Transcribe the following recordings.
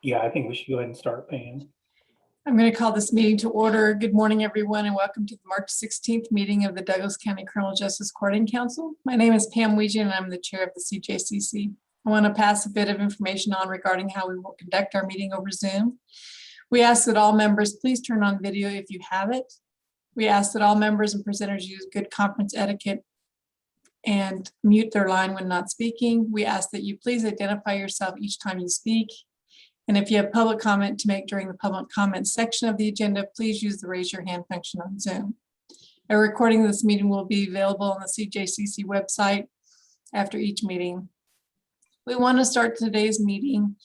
Yeah, I think we should go ahead and start, Pam. I'm going to call this meeting to order. Good morning, everyone, and welcome to the March 16th meeting of the Douglas County Criminal Justice Courting Council. My name is Pam Weegan, and I'm the chair of the CJCC. I want to pass a bit of information on regarding how we will conduct our meeting over Zoom. We ask that all members please turn on video if you have it. We ask that all members and presenters use good conference etiquette and mute their line when not speaking. We ask that you please identify yourself each time you speak. And if you have public comment to make during the public comment section of the agenda, please use the raise your hand function on Zoom. A recording of this meeting will be available on the CJCC website after each meeting. We want to start today's meeting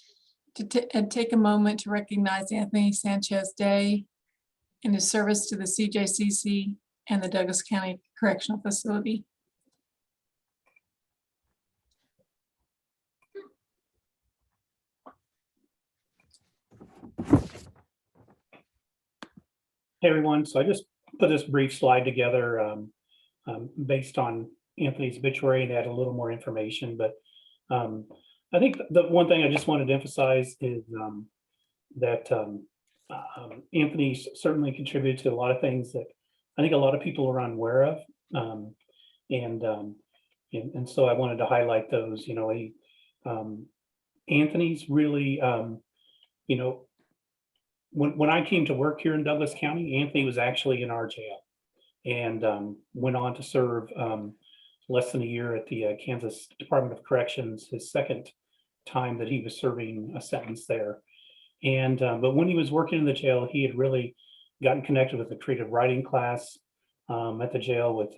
and take a moment to recognize Anthony Sanchez-Day and his service to the CJCC and the Douglas County Correctional Facility. Hey everyone, so I just put this brief slide together based on Anthony's obituary and add a little more information, but I think the one thing I just wanted to emphasize is that Anthony certainly contributed to a lot of things that I think a lot of people are unaware of, and so I wanted to highlight those. You know, Anthony's really, you know, when I came to work here in Douglas County, Anthony was actually in our jail and went on to serve less than a year at the Kansas Department of Corrections, his second time that he was serving a sentence there. And but when he was working in the jail, he had really gotten connected with the creative writing class at the jail with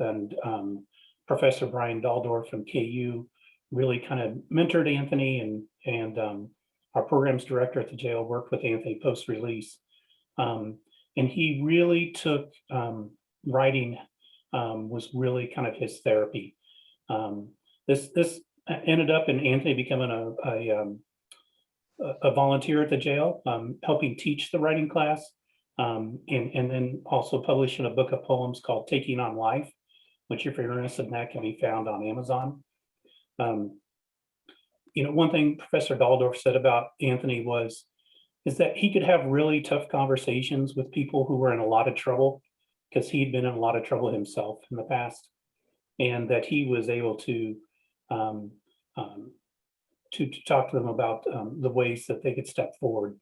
Professor Brian Daldorf from KU, really kind of mentored Anthony, and our programs director at the jail worked with Anthony post-release. And he really took writing was really kind of his therapy. This ended up in Anthony becoming a volunteer at the jail, helping teach the writing class, and then also publishing a book of poems called Taking on Life, which if you're interested in that can be found on Amazon. You know, one thing Professor Daldorf said about Anthony is that he could have really tough conversations with people who were in a lot of trouble, because he'd been in a lot of trouble himself in the past, and that he was able to talk to them about the ways that they could step forward.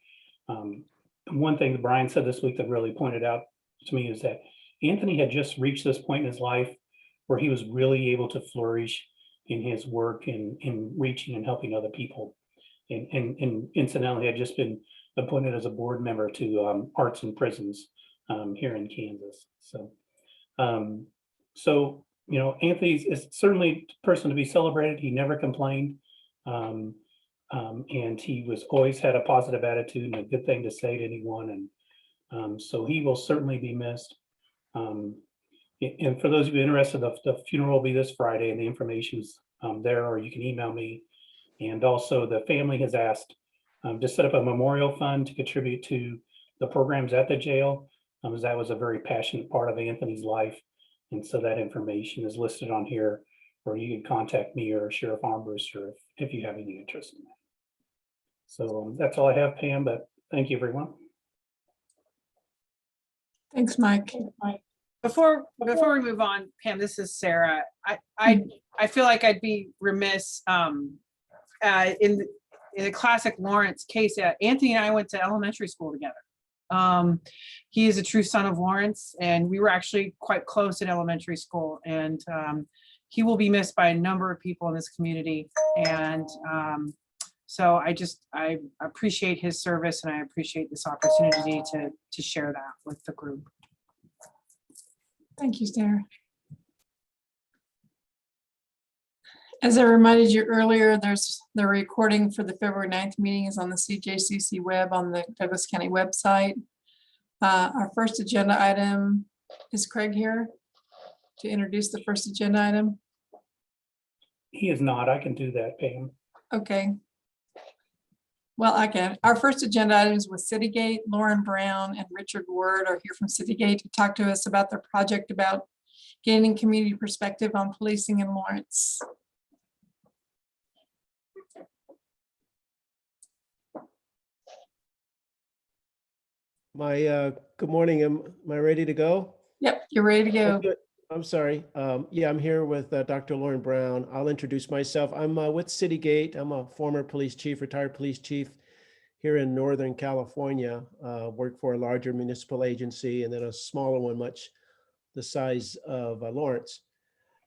One thing that Brian said this week that really pointed out to me is that Anthony had just reached this point in his life where he was really able to flourish in his work in reaching and helping other people. And incidentally, had just been appointed as a board member to Arts and Prisons here in Kansas. So, you know, Anthony is certainly a person to be celebrated. He never complained. And he was always had a positive attitude and a good thing to say to anyone. And so he will certainly be missed. And for those of you interested, the funeral will be this Friday, and the information's there, or you can email me. And also the family has asked to set up a memorial fund to contribute to the programs at the jail, as that was a very passionate part of Anthony's life. And so that information is listed on here, or you can contact me or Sheriff Armbruster if you have any interest in that. So that's all I have, Pam, but thank you, everyone. Thanks, Mike. Before we move on, Pam, this is Sarah. I feel like I'd be remiss in the classic Lawrence case. Anthony and I went to elementary school together. He is a true son of Lawrence, and we were actually quite close in elementary school. And he will be missed by a number of people in this community. And so I appreciate his service, and I appreciate this opportunity to share that with the group. Thank you, Sarah. As I reminded you earlier, there's the recording for the February 9th meeting is on the CJCC web on the Douglas County website. Our first agenda item, is Craig here to introduce the first agenda item? He is not. I can do that, Pam. Okay. Well, I can. Our first agenda item is with CityGate. Lauren Brown and Richard Word are here from CityGate to talk to us about their project about gaining community perspective on policing in Lawrence. Good morning. Am I ready to go? Yep, you're ready to Oh, go. good. I'm sorry. Yeah, I'm here with Dr. Lauren Brown. I'll introduce myself. I'm with CityGate. I'm a former police chief, retired police chief here in Northern California. Worked for a larger municipal agency and then a smaller one, much the size of Lawrence.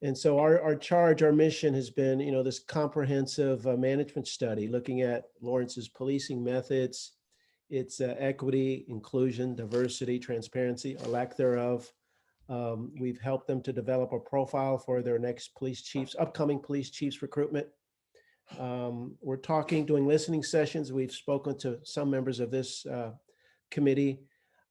And so our charge, our mission has been, this comprehensive management study looking at Lawrence's policing methods, its equity, inclusion, diversity, transparency, or lack thereof. We've helped them to develop a profile for their next police chiefs, upcoming police chiefs recruitment. We're doing listening sessions. We've spoken to some members of this committee.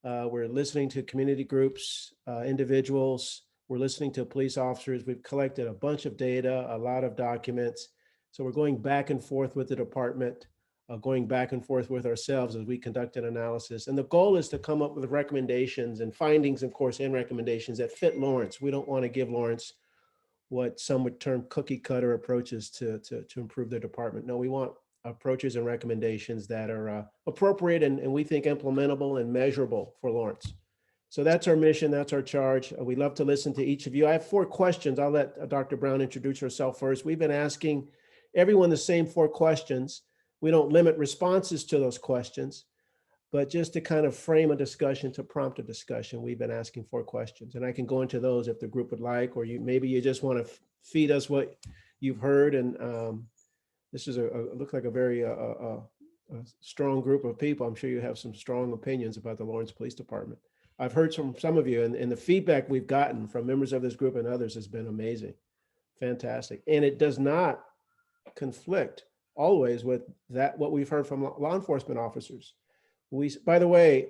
We're listening to community groups, individuals. We're listening to police officers. We've collected a bunch of data, a lot of documents. So we're going back and forth with the department, going back and forth with ourselves as we conduct an analysis. And the goal is to come up with recommendations and findings, of course, and recommendations that fit Lawrence. We don't want to give Lawrence what some would term cookie cutter approaches to improve their department. No, we want approaches and recommendations that are appropriate and we think implementable and measurable for Lawrence. So that's our mission, that's our charge. We'd love to listen to each of you. I have 4 questions. I'll let Dr. Brown introduce herself first. We've been asking everyone the same 4 questions. We don't limit responses to those questions, but just to kind of frame a discussion, to prompt a discussion, we've been asking 4 questions. And I can go into those if the group would like, or maybe you just want to feed us what you've heard. And this is looks like a very a strong group of people. I'm sure you have some strong opinions about the Lawrence Police Department. I've heard from some of you, and the feedback we've gotten from members of this group and others has been amazing, fantastic. And it does not conflict always with what we've heard from law enforcement officers. By the way,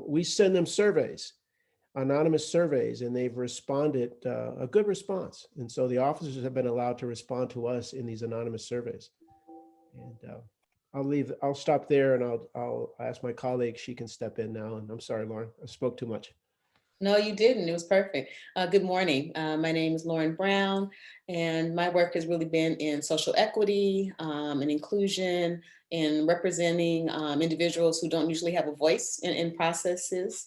we send them surveys, anonymous surveys, and they've responded a good response. And so the officers have been allowed to respond to us in these anonymous surveys. And I'll stop there and I'll ask my colleague, she can step in now. And I'm sorry, Lauren, I spoke too much. No, you didn't. It was perfect. Good morning. My name is Lauren Brown, and my work has really been in social equity and inclusion, and representing individuals who don't usually have a voice in processes.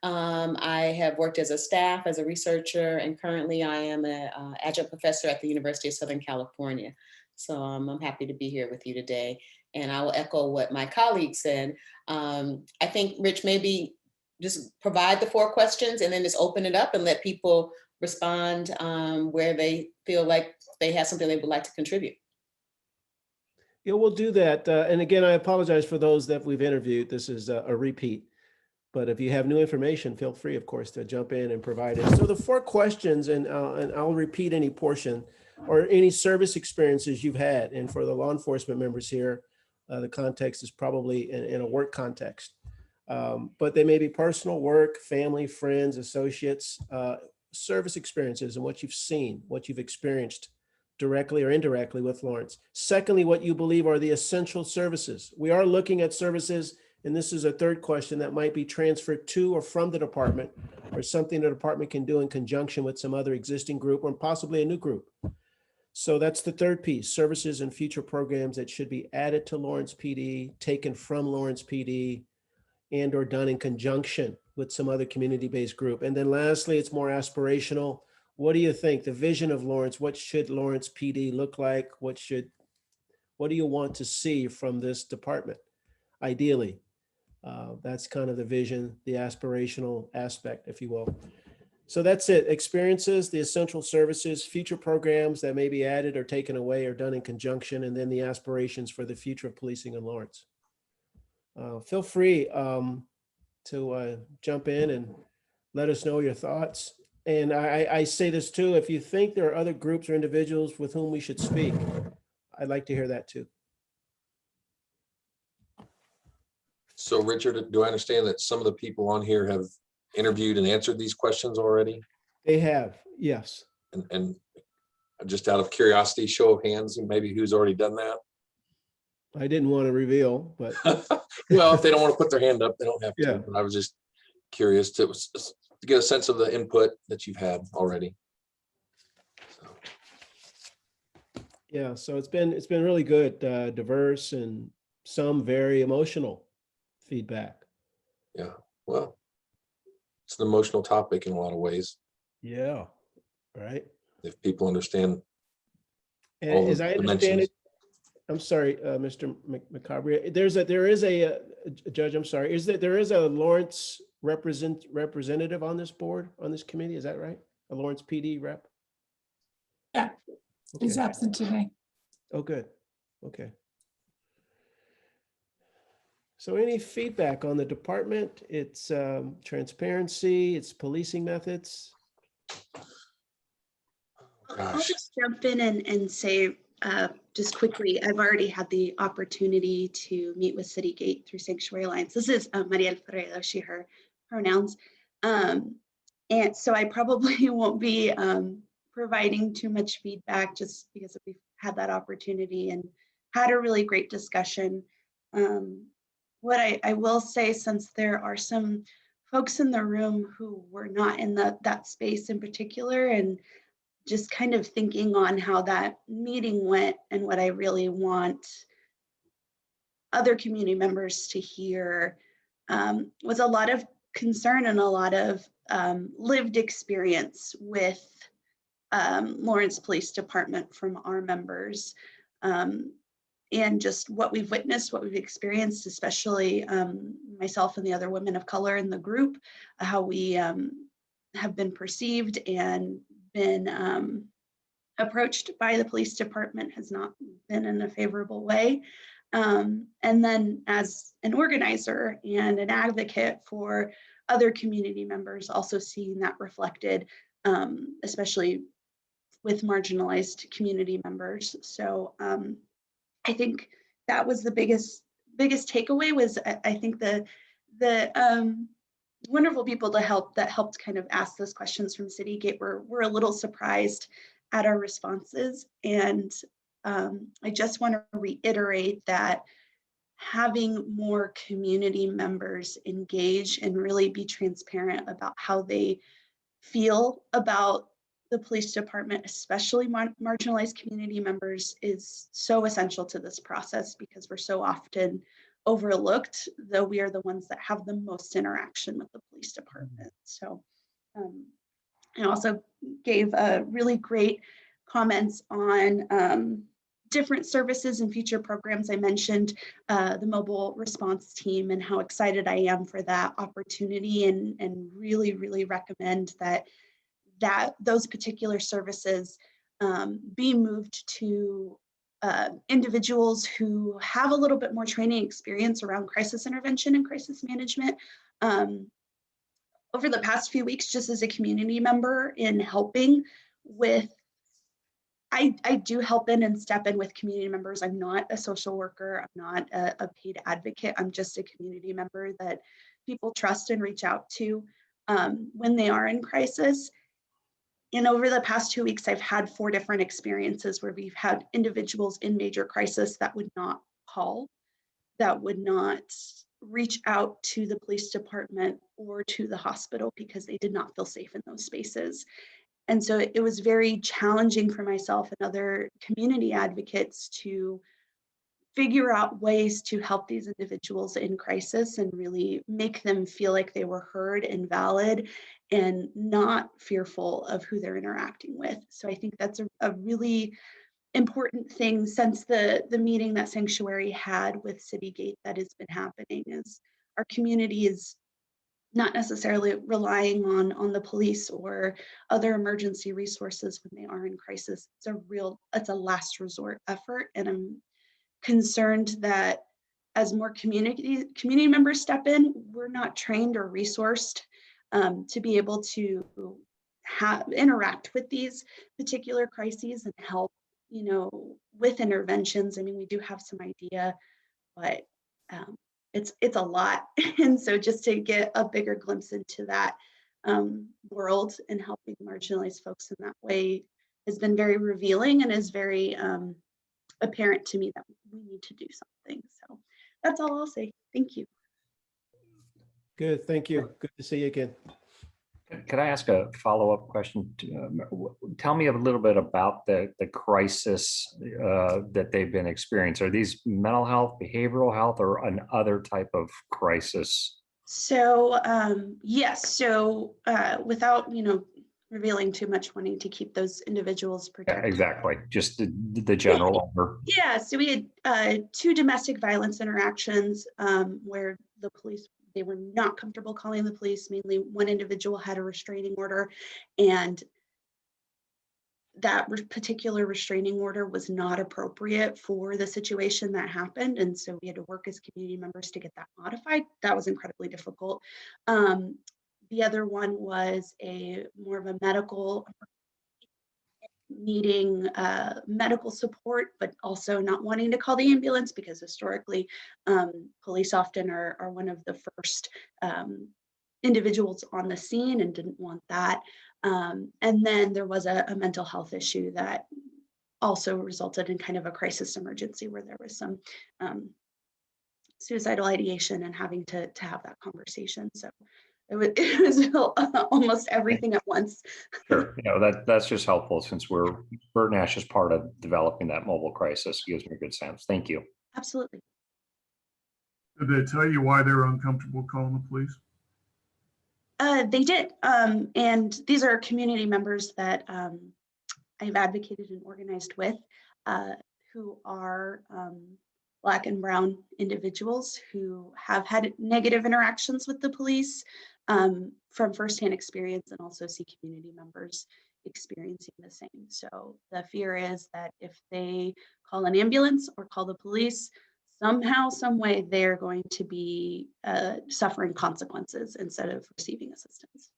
I have worked as a staff, as a researcher, and currently I am an adjunct professor at the University of Southern California. So I'm happy to be here with you today. And I will echo what my colleague said. I think, Rich, maybe just provide the 4 questions and then just open it up and let people respond where they feel like they have something they would like to contribute. Yeah, we'll do that. And again, I apologize for those that we've interviewed. This is a repeat. But if you have new information, feel free, of course, to jump in and provide it. So the 4 questions, and I'll repeat any portion or any service experiences you've had. And for the law enforcement members here, the context is probably in a work context. But they may be personal, work, family, friends, associates, service experiences and what you've seen, what you've experienced directly or indirectly with Lawrence. Secondly, what you believe are the essential services. We are looking at services, and this is a 3rd question, that might be transferred to or from the department, or something the department can do in conjunction with some other existing group or possibly a new group. So that's the 3rd piece, services and future programs that should be added to Lawrence PD, taken from Lawrence PD, and or done in conjunction with some other community-based group. And then lastly, it's more aspirational. What do you think? The vision of Lawrence, what should Lawrence PD look like? What do you want to see from this department? Ideally, that's kind of the vision, the aspirational aspect, if you will. So that's it. Experiences, the essential services, future programs that may be added or taken away or done in conjunction, and then the aspirations for the future of policing in Lawrence. Feel free to jump in and let us know your thoughts. And I say this too, if you think there are other groups or individuals with whom we should speak, I'd like to hear that too. So Richard, do I understand that some of the people on here have interviewed and answered these questions already? They have, yes. And just out of curiosity, show of hands, and maybe who's already done that? I didn't want to reveal, but. Well, if they don't want to put their hand up, they don't have to. Yeah. But I was just curious to get a sense of the input that you've had already. So. Yeah, so it's been really good, diverse, and some very emotional feedback. Yeah, well, it's an emotional topic in a lot of ways, Yeah, right. if people understand And all as the I understand dimensions. it, I'm sorry, Mr. McCabria, there is a Judge, I'm sorry, there is a Lawrence representative on this board, on this committee, is that right? A Lawrence PD rep? Yeah, he's Okay. absent today. Oh, good. Okay. So any feedback on the department, its transparency, its policing methods? I'll Gosh, just jump in and say just quickly, I've already had the opportunity to meet with CityGate through Sanctuary Alliance. This is Maria Alfredo, she, her pronouns. And so I probably won't be providing too much feedback just because we've had that opportunity and had a really great discussion. What I will say, since there are some folks in the room who were not in that space in particular, and just kind of thinking on how that meeting went and what I really want other community members to hear was a lot of concern and a lot of lived experience with Lawrence Police Department from our members. And just what we've witnessed, what we've experienced, especially myself and the other women of color in the group, how we have been perceived and been approached by the police department has not been in a favorable way. And then as an organizer and an advocate for other community members, also seeing that reflected, especially with marginalized community members. So I think that was the biggest takeaway was I think the wonderful people that helped kind of ask those questions from CityGate were a little surprised at our responses. And I just want to reiterate that having more community members engage and really be transparent about how they feel about the police department, especially marginalized community members, is so essential to this process because we're so often overlooked, though we are the ones that have the most interaction with the police department. So I also gave really great comments on different services and future programs. I mentioned the mobile response team and how excited I am for that opportunity, and really, really recommend that those particular services be moved to individuals who have a little bit more training experience around crisis intervention and crisis management. Over the past few weeks, just as a community member in helping with, I do help in and step in with community members. I'm not a social worker. I'm not a paid advocate. I'm just a community member that people trust and reach out to when they are in crisis. And over the past 2 weeks, I've had 4 different experiences where we've had individuals in major crisis that would not call, that would not reach out to the police department or to the hospital because they did not feel safe in those spaces. And so it was very challenging for myself and other community advocates to figure out ways to help these individuals in crisis and really make them feel like they were heard and valid and not fearful of who they're interacting with. So I think that's a really important thing since the meeting that Sanctuary had with CityGate that has been happening, is our community is not necessarily relying on the police or other emergency resources when they are in crisis. It's a last resort effort. And I'm concerned that as more community members step in, we're not trained or resourced to be able to interact with these particular crises and help, with interventions. I mean, we do have some idea, but it's a lot. And so just to get a bigger glimpse into that world and helping marginalized folks in that way has been very revealing and is very apparent to me that we need to do something. So that's all I'll say. Thank you. Good, thank you. Good to see you again. Could I ask a follow-up question? Tell me a little bit about the crisis that they've been experiencing. Are these mental health, behavioral health, or another type of crisis? So yes, so without, revealing too much, wanting to keep those individuals Yeah, protected. exactly. Just the general over. Yeah, so we had 2 domestic violence interactions where the police, they were not comfortable calling the police. Mainly one individual had a restraining order, and that particular restraining order was not appropriate for the situation that happened. And so we had to work as community members to get that modified. That was incredibly difficult. The other one was more of a medical, needing medical support, but also not wanting to call the ambulance because historically police often are one of the first individuals on the scene and didn't want that. And then there was a mental health issue that also resulted in kind of a crisis emergency where there was some suicidal ideation and having to have that conversation. So it was almost everything at once. Sure. That's just helpful since Bert Nash is part of developing that mobile crisis. Gives me good sense. Thank you. Absolutely. Did they tell you why they were uncomfortable calling the police? They did. And these are community members that I've advocated and organized with who are Black and Brown individuals who have had negative interactions with the police from firsthand experience, and also see community members experiencing the same. So the fear is that if they call an ambulance or call the police, somehow, some way, they're going to be suffering consequences instead of receiving assistance.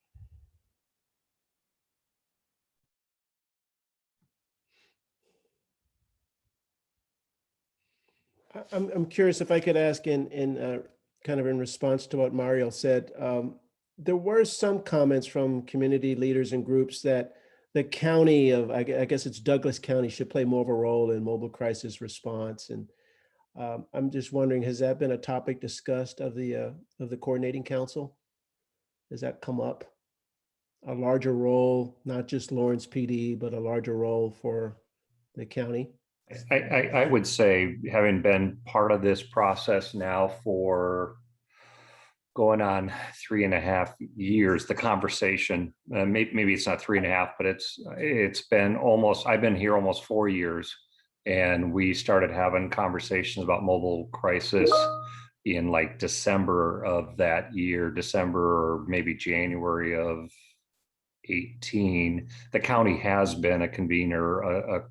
I'm curious if I could ask in kind of in response to what Mario said. There were some comments from community leaders and groups that the county of, I guess it's Douglas County, should play more of a role in mobile crisis response. And I'm just wondering, has that been a topic discussed of the coordinating council? Does that come up? A larger role, not just Lawrence PD, but a larger role for the county? I would say, having been part of this process now for going on 3.5 years, the conversation, maybe it's not 3.5, but it's been almost, I've been here almost 4 years, and we started having conversations about mobile crisis in like December of that year, December or maybe January of 18. The county has been a convener, a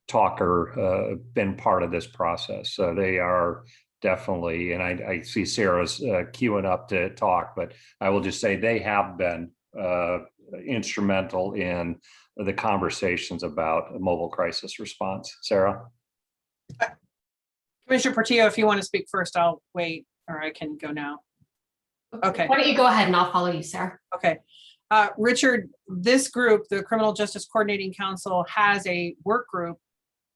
talker, been part of this process. So they are definitely, and I see Sarah's queuing up to talk, but I will just say they have been instrumental in the conversations about mobile crisis response. Sarah? Commissioner Portillo, if you want to speak first, I'll wait, or I can go now. Okay. Why don't you go ahead and I'll follow you, Sarah. Okay. Richard, this group, the Criminal Justice Coordinating Council, has a work group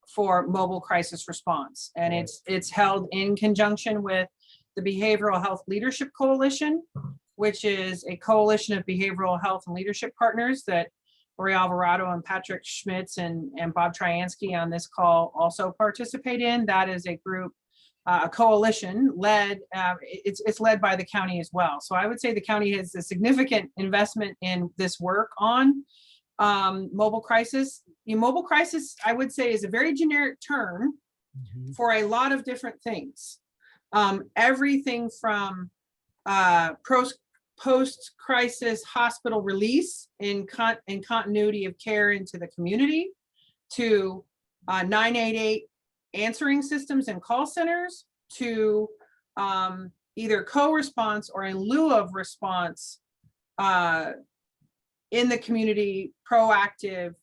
for mobile crisis response, and it's held in conjunction with the Behavioral Health Leadership Coalition, which is a coalition of behavioral health and leadership partners that Ori Alvarado and Patrick Schmitz and Bob Tryansky on this call also participate in. That is a group, a coalition led, it's led by the county as well. So I would say the county has a significant investment in this work on mobile crisis. Mobile crisis, I would say, is a very generic term for a lot of different things. Everything from post-crisis hospital release in continuity of care into the community, to 988 answering systems and call centers, to either co-response or in lieu of response in the community, proactive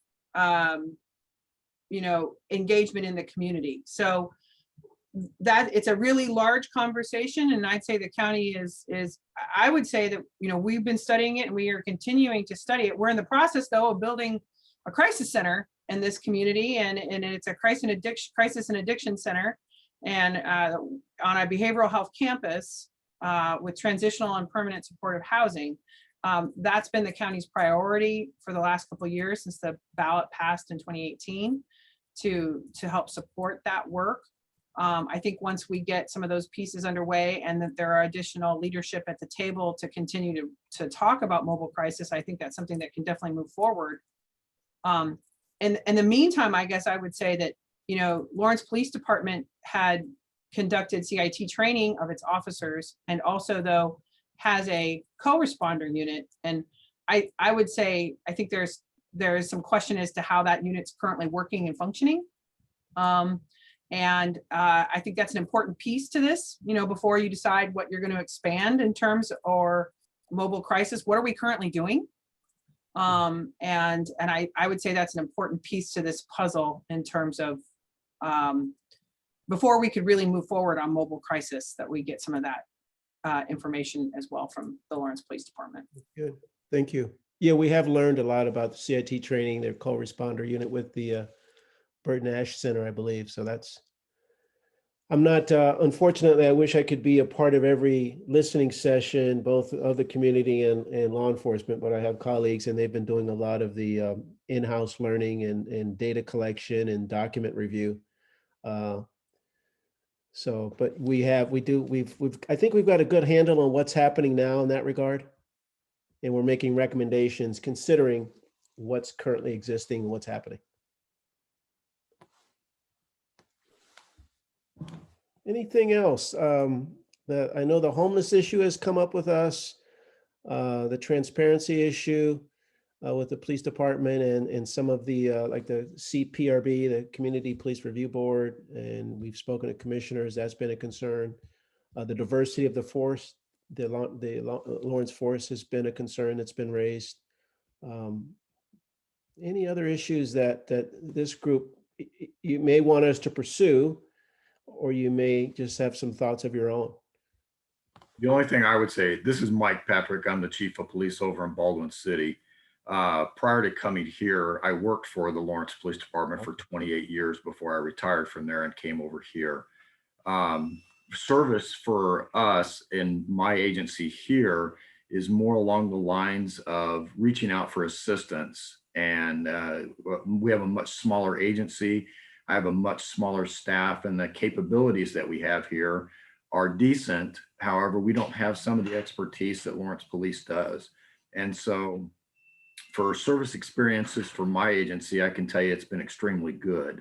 engagement in the community. So that it's a really large conversation, and I'd say the county is I would say that we've been studying it and we are continuing to study it. We're in the process though of building a crisis center in this community, and it's a crisis and addiction center, and on a behavioral health campus with transitional and permanent supportive housing. That's been the county's priority for the last couple of years since the ballot passed in 2018 to help support that work. I think once we get some of those pieces underway and that there are additional leadership at the table to continue to talk about mobile crisis, I think that's something that can definitely move forward. In the meantime, I guess I would say that, you know, Lawrence Police Department had conducted CIT training of its officers, and also though has a co-responder unit. And I would say, I think there is some question as to how that unit's currently working and functioning. I think that's an important piece to this, you know, before you decide what you're going to expand in terms or mobile crisis, what are we currently doing? I would say that's an important piece to this puzzle in terms of before we could really move forward on mobile crisis, that we get some of that information as well from the Lawrence Police Department. Good, thank you. Yeah, we have learned a lot about the CIT training, their co-responder unit with the Burton Ash Center, I believe. So that's, I'm not, unfortunately, I wish I could be a part of every listening session, both of the community and law enforcement, but I have colleagues and they've been doing a lot of the in-house learning and data collection and document review. But I think we've got a good handle on what's happening now in that regard. And we're making recommendations considering what's currently existing and what's happening. Anything else? I know the homeless issue has come up with us, the transparency issue with the police department and some of the, like the CPRB, the Community Police Review Board, and we've spoken to commissioners, that's been a concern. The diversity of the force, the Lawrence force has been a concern that's been raised. Any other issues that this group, you may want us to pursue, or you may just have some thoughts of your own? The only thing I would say, this is Mike Patrick. I'm the chief of police over in Baldwin City. Prior to coming here, I worked for the Lawrence Police Department for 28 years before I retired from there and came over here. Service for us in my agency here is more along the lines of reaching out for assistance. And we have a much smaller agency. I have a much smaller staff, and the capabilities that we have here are decent. However, we don't have some of the expertise that Lawrence Police does. And so for service experiences for my agency, I can tell you it's been extremely good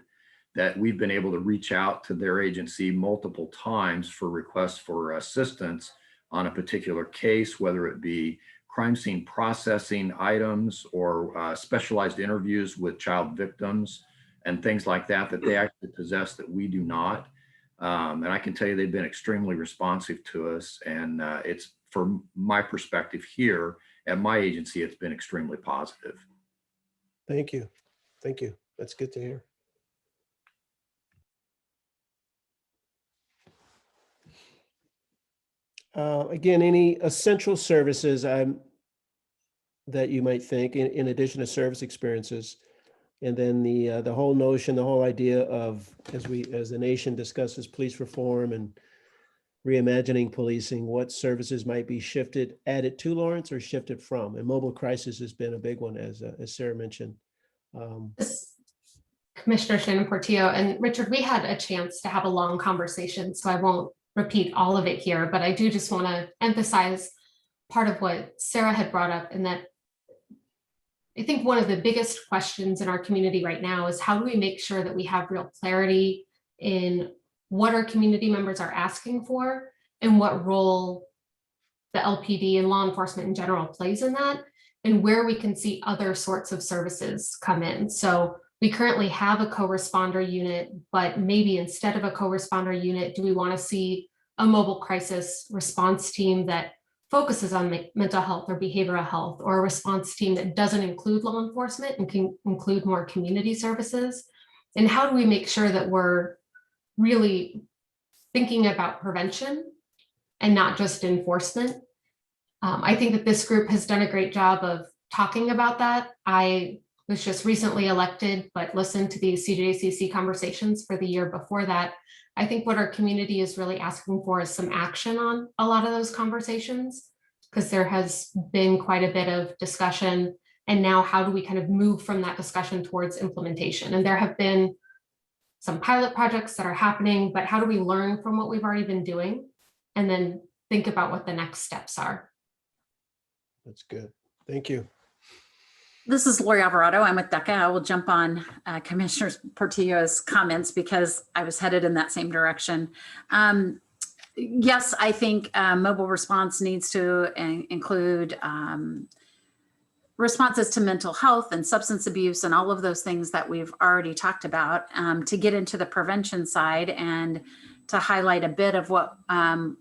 that we've been able to reach out to their agency multiple times for requests for assistance on a particular case, whether it be crime scene processing items or specialized interviews with child victims and things like that, that they actually possess that we do not. And I can tell you they've been extremely responsive to us. And it's, from my perspective here at my agency, it's been extremely positive. Thank you. Thank you. That's good to hear. Again, any essential services that you might think in addition to service experiences? And then the whole notion, the whole idea of, as the nation discusses police reform and reimagining policing, what services might be shifted, added to Lawrence or shifted from? And mobile crisis has been a big one, as Sarah mentioned. Commissioner Shannon Portillo and Richard, we had a chance to have a long conversation, so I won't repeat all of it here, but I do just want to emphasize part of what Sarah had brought up, and that I think one of the biggest questions in our community right now is how do we make sure that we have real clarity in what our community members are asking for and what role the LPD and law enforcement in general plays in that, and where we can see other sorts of services come in. So we currently have a co-responder unit, but maybe instead of a co-responder unit, do we want to see a mobile crisis response team that focuses on mental health or behavioral health, or a response team that doesn't include law enforcement and can include more community services? And how do we make sure that we're really thinking about prevention and not just enforcement? I think that this group has done a great job of talking about that. I was just recently elected, but listened to the CJCC conversations for the year before that. I think what our community is really asking for is some action on a lot of those conversations, because there has been quite a bit of discussion. And now how do we kind of move from that discussion towards implementation? And there have been some pilot projects that are happening, but how do we learn from what we've already been doing and then think about what the next steps are? That's good. Thank you. This is Lori Alvarado. I'm with DECA. I will jump on Commissioner Portillo's comments because I was headed in that same direction. Yes, I think mobile response needs to include responses to mental health and substance abuse and all of those things that we've already talked about. To get into the prevention side and to highlight a bit of what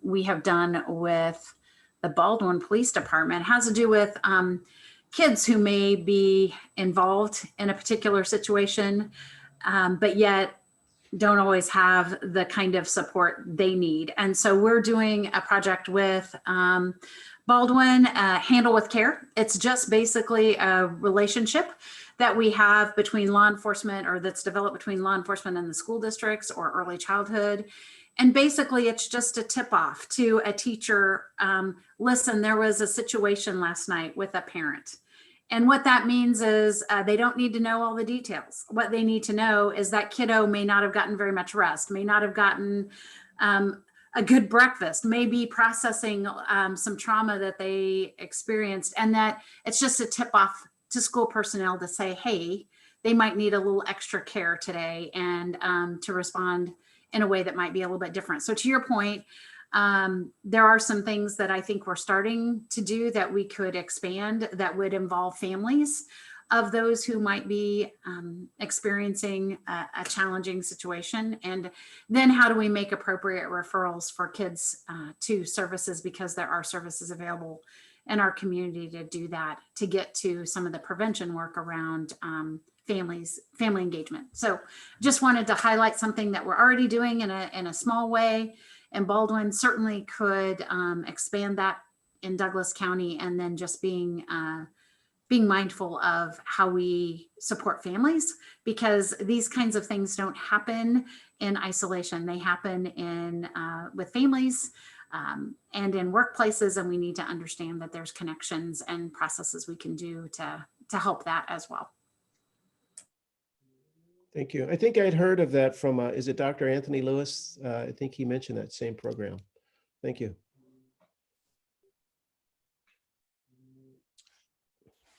we have done with the Baldwin Police Department has to do with kids who may be involved in a particular situation, but yet don't always have the kind of support they need. And so we're doing a project with Baldwin, Handle with Care. It's just basically a relationship that we have between law enforcement, or that's developed between law enforcement and the school districts or early childhood. And basically it's just a tip off to a teacher. Listen, there was a situation last night with a parent. And what that means is they don't need to know all the details. What they need to know is that kiddo may not have gotten very much rest, may not have gotten a good breakfast, may be processing some trauma that they experienced, and that it's just a tip off to school personnel to say, hey, they might need a little extra care today, and to respond in a way that might be a little bit different. So to your point, there are some things that I think we're starting to do that we could expand that would involve families of those who might be experiencing a challenging situation. And then how do we make appropriate referrals for kids to services, because there are services available in our community to do that, to get to some of the prevention work around family engagement. So just wanted to highlight something that we're already doing in a small way. And Baldwin certainly could expand that in Douglas County, and then just being mindful of how we support families, because these kinds of things don't happen in isolation. They happen in with families and in workplaces, and we need to understand that there's connections and processes we can do to help that as well. Thank you. I think I'd heard of that from, is it Dr. Anthony Lewis? I think he mentioned that same program. Thank you.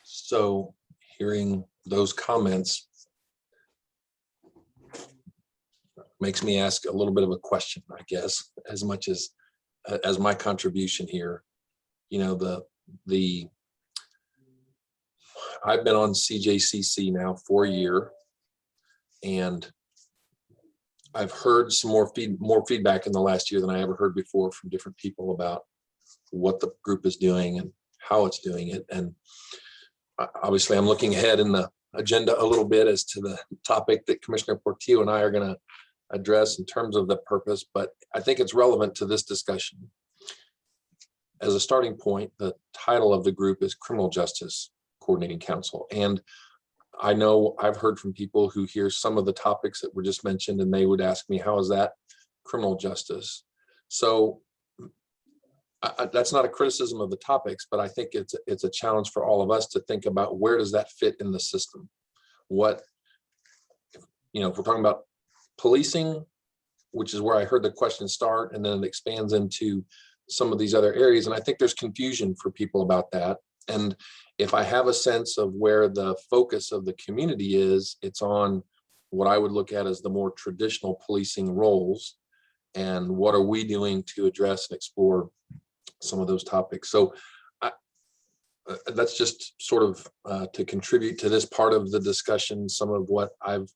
So hearing those comments makes me ask a little bit of a question, I guess, as much as my contribution here. You know, I've been on CJCC now for a year, and I've heard some more feedback in the last year than I ever heard before from different people about what the group is doing and how it's doing it. And obviously I'm looking ahead in the agenda a little bit as to the topic that Commissioner Portillo and I are going to address in terms of the purpose, but I think it's relevant to this discussion. As a starting point, the title of the group is Criminal Justice Coordinating Council. And I know I've heard from people who hear some of the topics that were just mentioned, and they would ask me, how is that criminal justice? So that's not a criticism of the topics, but I think it's a challenge for all of us to think about, where does that fit in the system? What, you know, if we're talking about policing, which is where I heard the question start, and then it expands into some of these other areas. And I think there's confusion for people about that. And if I have a sense of where the focus of the community is, it's on what I would look at as the more traditional policing roles, and what are we doing to address and explore some of those topics. So that's just sort of to contribute to this part of the discussion, some of what I've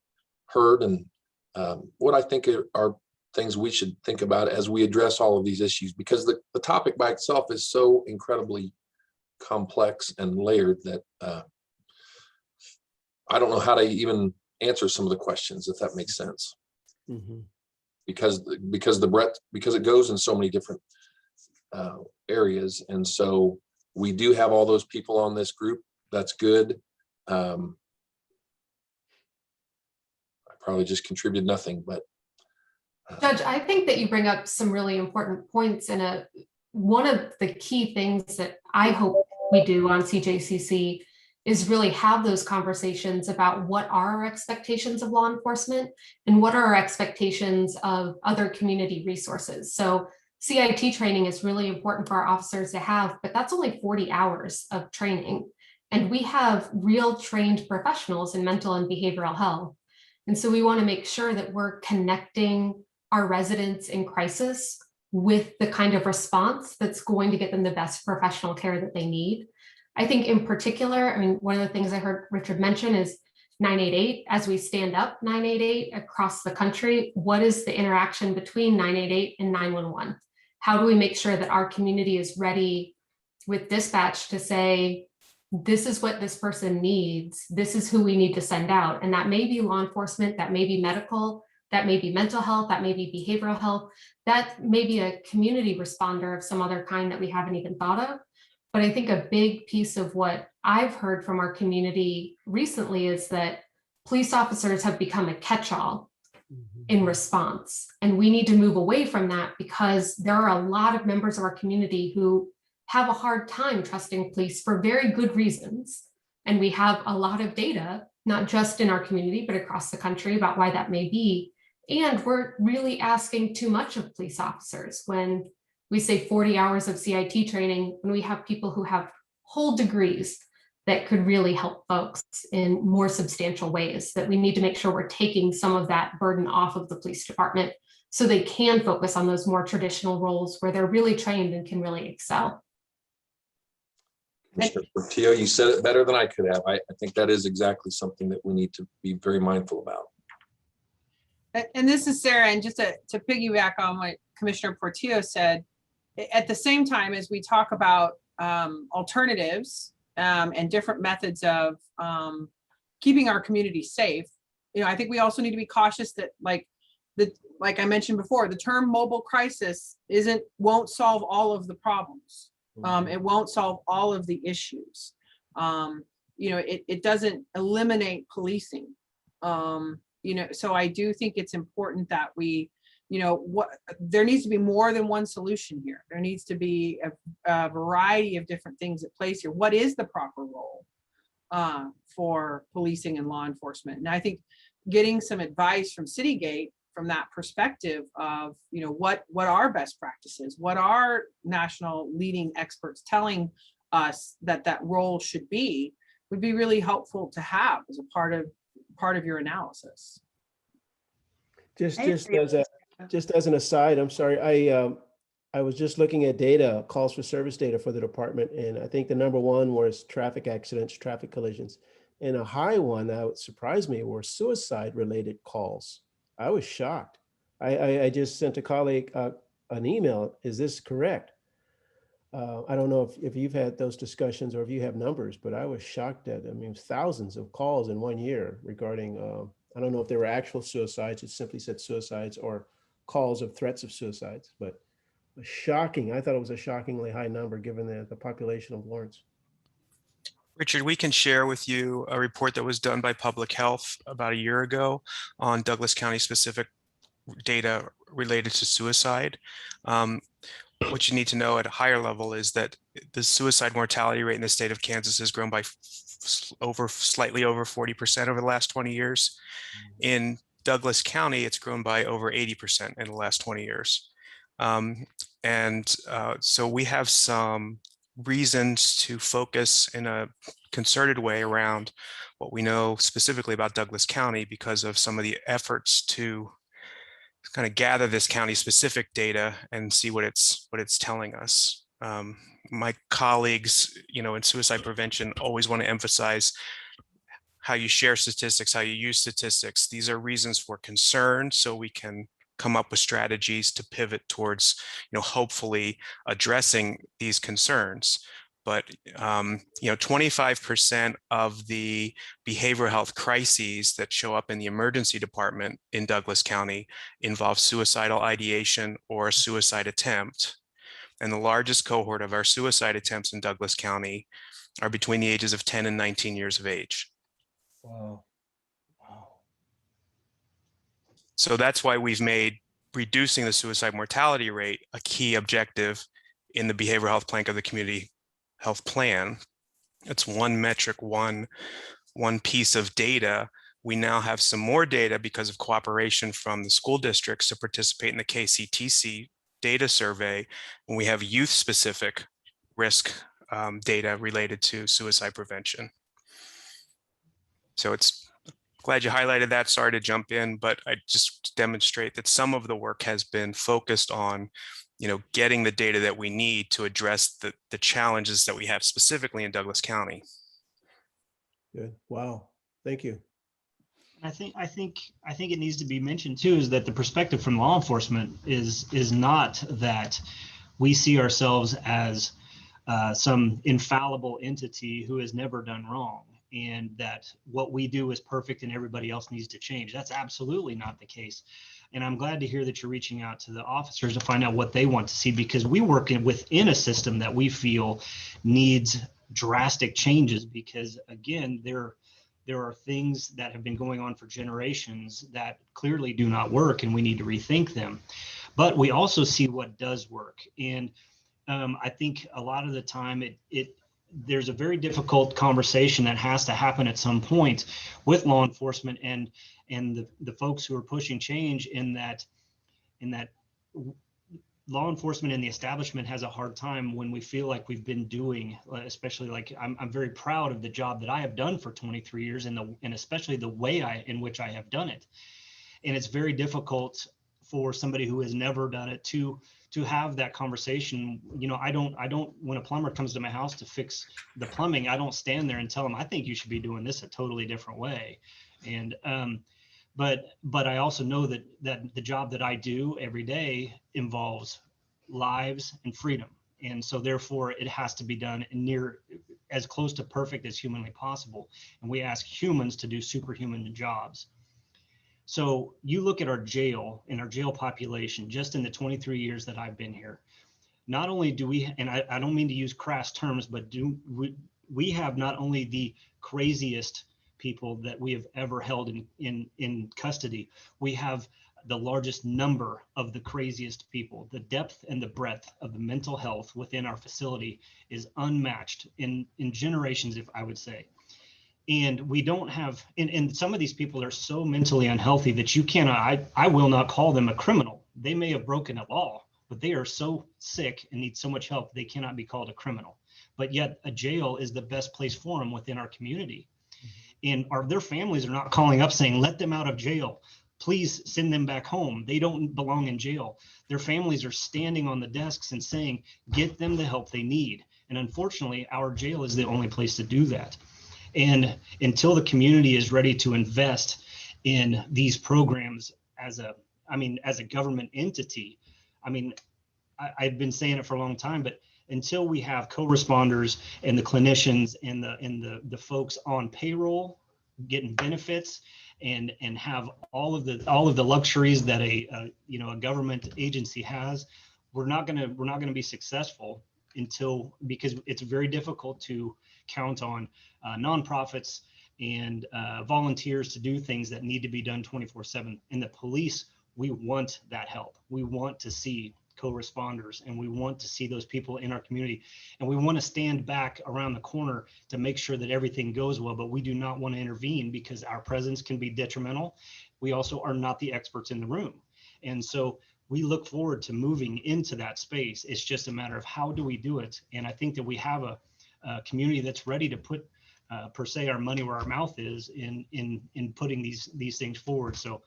heard and what I think are things we should think about as we address all of these issues, because the topic by itself is so incredibly complex and layered that I don't know how to even answer some of the questions, if that makes sense. Mm-hmm. Because the breadth, because it goes in so many different areas. And so we do have all those people on this group. That's good. I probably just contributed nothing, but Judge, I think that you bring up some really important points, and one of the key things that I hope we do on CJCC is really have those conversations about what are our expectations of law enforcement and what are our expectations of other community resources. So CIT training is really important for our officers to have, but that's only 40 hours of training. And we have real trained professionals in mental and behavioral health. And so we want to make sure that we're connecting our residents in crisis with the kind of response that's going to get them the best professional care that they need. I think in particular, I mean, one of the things I heard Richard mention is 988. As we stand up 988 across the country, what is the interaction between 988 and 911? How do we make sure that our community is ready with dispatch to say, this is what this person needs, this is who we need to send out? And that may be law enforcement, that may be medical, that may be mental health, that may be behavioral health, that may be a community responder of some other kind that we haven't even thought of. But I think a big piece of what I've heard from our community recently is that police officers have become a catch-all in response. And we need to move away from that because there are a lot of members of our community who have a hard time trusting police for very good reasons. And we have a lot of data, not just in our community, but across the country about why that may be. And we're really asking too much of police officers when we say 40 hours of CIT training, when we have people who have whole degrees that could really help folks in more substantial ways, that we need to make sure we're taking some of that burden off of the police department so they can focus on those more traditional roles where they're really trained and can really excel. Commissioner Portillo, you said it better than I could have. I think that is exactly something that we need to be very mindful about. And this is Sarah, and just to piggyback on what Commissioner Portillo said, at the same time as we talk about alternatives and different methods of keeping our community safe, you know, I think we also need to be cautious that, like I mentioned before, the term mobile crisis won't solve all of the problems. It won't solve all of the issues. You know, it doesn't eliminate policing. You know, so I do think it's important that we, you know, there needs to be more than one solution here. There needs to be a variety of different things at place here. What is the proper role for policing and law enforcement? And I think getting some advice from CityGate from that perspective of, you know, what are best practices? What are national leading experts telling us that role should be, would be really helpful to have as a part of your analysis. Just as an aside, I'm sorry, I was just looking at data, calls for service data for the department, and I think the number one was traffic accidents, traffic collisions, and a high one that surprised me were suicide-related calls. I was shocked. I just sent a colleague an email. Is this correct? I don't know if you've had those discussions or if you have numbers, but I was shocked at, I mean, thousands of calls in 1 year regarding, I don't know if they were actual suicides, it simply said suicides, or calls of threats of suicides, but shocking. I thought it was a shockingly high number given the population of Lawrence. Richard, we can share with you a report that was done by Public Health about a year ago on Douglas County specific data related to suicide. What you need to know at a higher level is that the suicide mortality rate in the state of Kansas has grown by slightly over 40% over the last 20 years. In Douglas County, it's grown by over 80% in the last 20 years. So we have some reasons to focus in a concerted way around what we know specifically about Douglas County because of some of the efforts to kind of gather this county specific data and see what it's telling us. My colleagues, you know, in suicide prevention always want to emphasize how you share statistics, how you use statistics. These are reasons for concern, so we can come up with strategies to pivot towards, you know, hopefully addressing these concerns. But, you know, 25% of the behavioral health crises that show up in the emergency department in Douglas County involve suicidal ideation or a suicide attempt. And the largest cohort of our suicide attempts in Douglas County are between the ages of 10 and 19 years of age. Wow. So that's why we've made reducing the suicide mortality rate a key objective in the behavioral health plank of the community health plan. it's one metric, one piece of data. We now have some more data because of cooperation from the school districts to participate in the Cctc data survey. And we have youth-specific risk data related to suicide prevention. So it's glad you highlighted that. Sorry to jump in, but I just demonstrate that some of the work has been focused on, getting the data that we need to address the challenges that we have specifically in Douglas County. Good. Wow. Thank you. I think it needs to be mentioned too, is that the perspective from law enforcement is not that we see ourselves as some infallible entity who has never done wrong, and that what we do is perfect and everybody else needs to change. That's absolutely not the case. And I'm glad to hear that you're reaching out to the officers to find out what they want to see, because we work within a system that we feel needs drastic changes, because again, there are things that have been going on for generations that clearly do not work, and we need to rethink them. But we also see what does work. And I think a lot of the time there's a very difficult conversation that has to happen at some point with law enforcement and the folks who are pushing change, in that law enforcement and the establishment has a hard time when we feel like we've been doing, especially like I'm very proud of the job that I have done for 23 years and especially the way in which I have done it. And it's very difficult for somebody who has never done it to have that conversation. I don't, when a plumber comes to my house to fix the plumbing, I don't stand there and tell them, I think you should be doing this a totally different way. And, but I also know that the job that I do every day involves lives and freedom. And so therefore it has to be done near as close to perfect as humanly possible. And we ask humans to do superhuman jobs. So you look at our jail and our jail population, just in the 23 years that I've been here, not only do we, and I don't mean to use crass terms, but we have not only the craziest people that we have ever held in custody, we have the largest number of the craziest people. The depth and the breadth of the mental health within our facility is unmatched in generations, if I would say. And we don't have, and some of these people are so mentally unhealthy that you cannot, I will not call them a criminal. They may have broken a law, but they are so sick and need so much help, they cannot be called a criminal. But yet a jail is the best place for them within our community. And their families are not calling up saying, let them out of jail. Please send them back home. They don't belong in jail. Their families are standing on the desks and saying, get them the help they need. And unfortunately, our jail is the only place to do that. And until the community is ready to invest in these programs as a government entity, I've been saying it for a long time, but until we have co-responders and the clinicians and the folks on payroll getting benefits and have all of the luxuries that a government agency has, we're not gonna be successful because it's very difficult to count on nonprofits and volunteers to do things that need to be done 24/7. And the police, we want that help. We want to see co-responders, and we want to see those people in our community, and we want to stand back around the corner to make sure that everything goes well, but we do not want to intervene because our presence can be detrimental. We also are not the experts in the room. And so we look forward to moving into that space. It's just a matter of how do we do it. And I think that we have a community that's ready to put per se our money where our mouth is in putting these things forward. So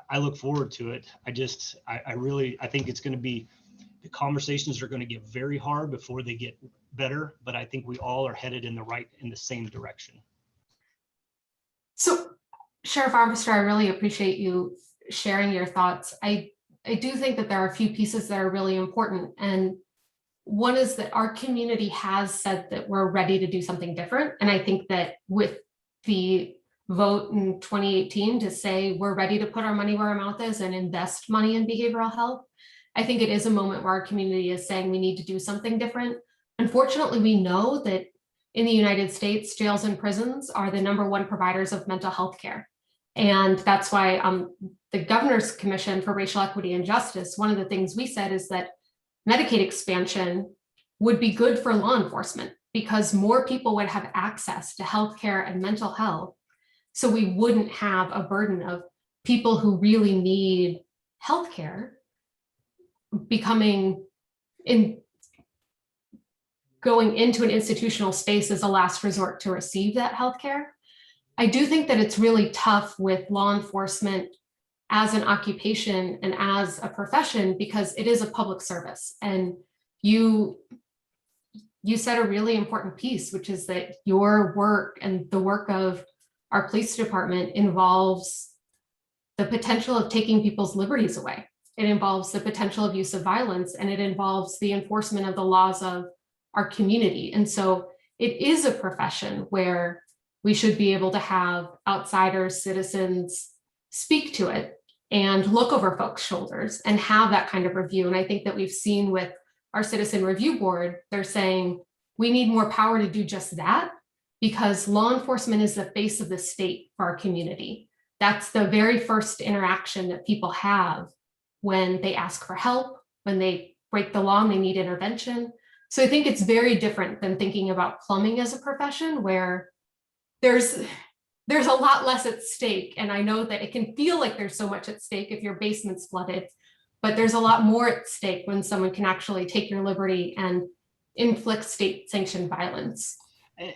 I look forward to it. I think it's going to be, the conversations are going to get very hard before they get better, but I think we all are headed in the same direction. So Sheriff Armbrister, I really appreciate you sharing your thoughts. I do think that there are a few pieces that are really important. And one is that our community has said that we're ready to do something different. And I think that with the vote in 2018 to say we're ready to put our money where our mouth is and invest money in behavioral health, I think it is a moment where our community is saying we need to do something different. Unfortunately, we know that in the United States, jails and prisons are the #1 providers of mental health care. And that's why the Governor's Commission for Racial Equity and Justice, one of the things we said is that Medicaid expansion would be good for law enforcement because more people would have access to healthcare and mental health. So we wouldn't have a burden of people who really need healthcare going into an institutional space as a last resort to receive that healthcare. I do think that it's really tough with law enforcement as an occupation and as a profession, because it is a public service. And you said a really important piece, which is that your work and the work of our police department involves the potential of taking people's liberties away. It involves the potential of use of violence, and it involves the enforcement of the laws of our community. And so it is a profession where we should be able to have outsiders, citizens speak to it and look over folks' shoulders and have that kind of review. And I think that we've seen with our Citizen Review Board, they're saying we need more power to do just that, because law enforcement is the face of the state for our community. That's the very first interaction that people have when they ask for help, when they break the law and they need intervention. So I think it's very different than thinking about plumbing as a profession, where there's a lot less at stake. And I know that it can feel like there's so much at stake if your basement's flooded, but there's a lot more at stake when someone can actually take your liberty and inflict state sanctioned violence.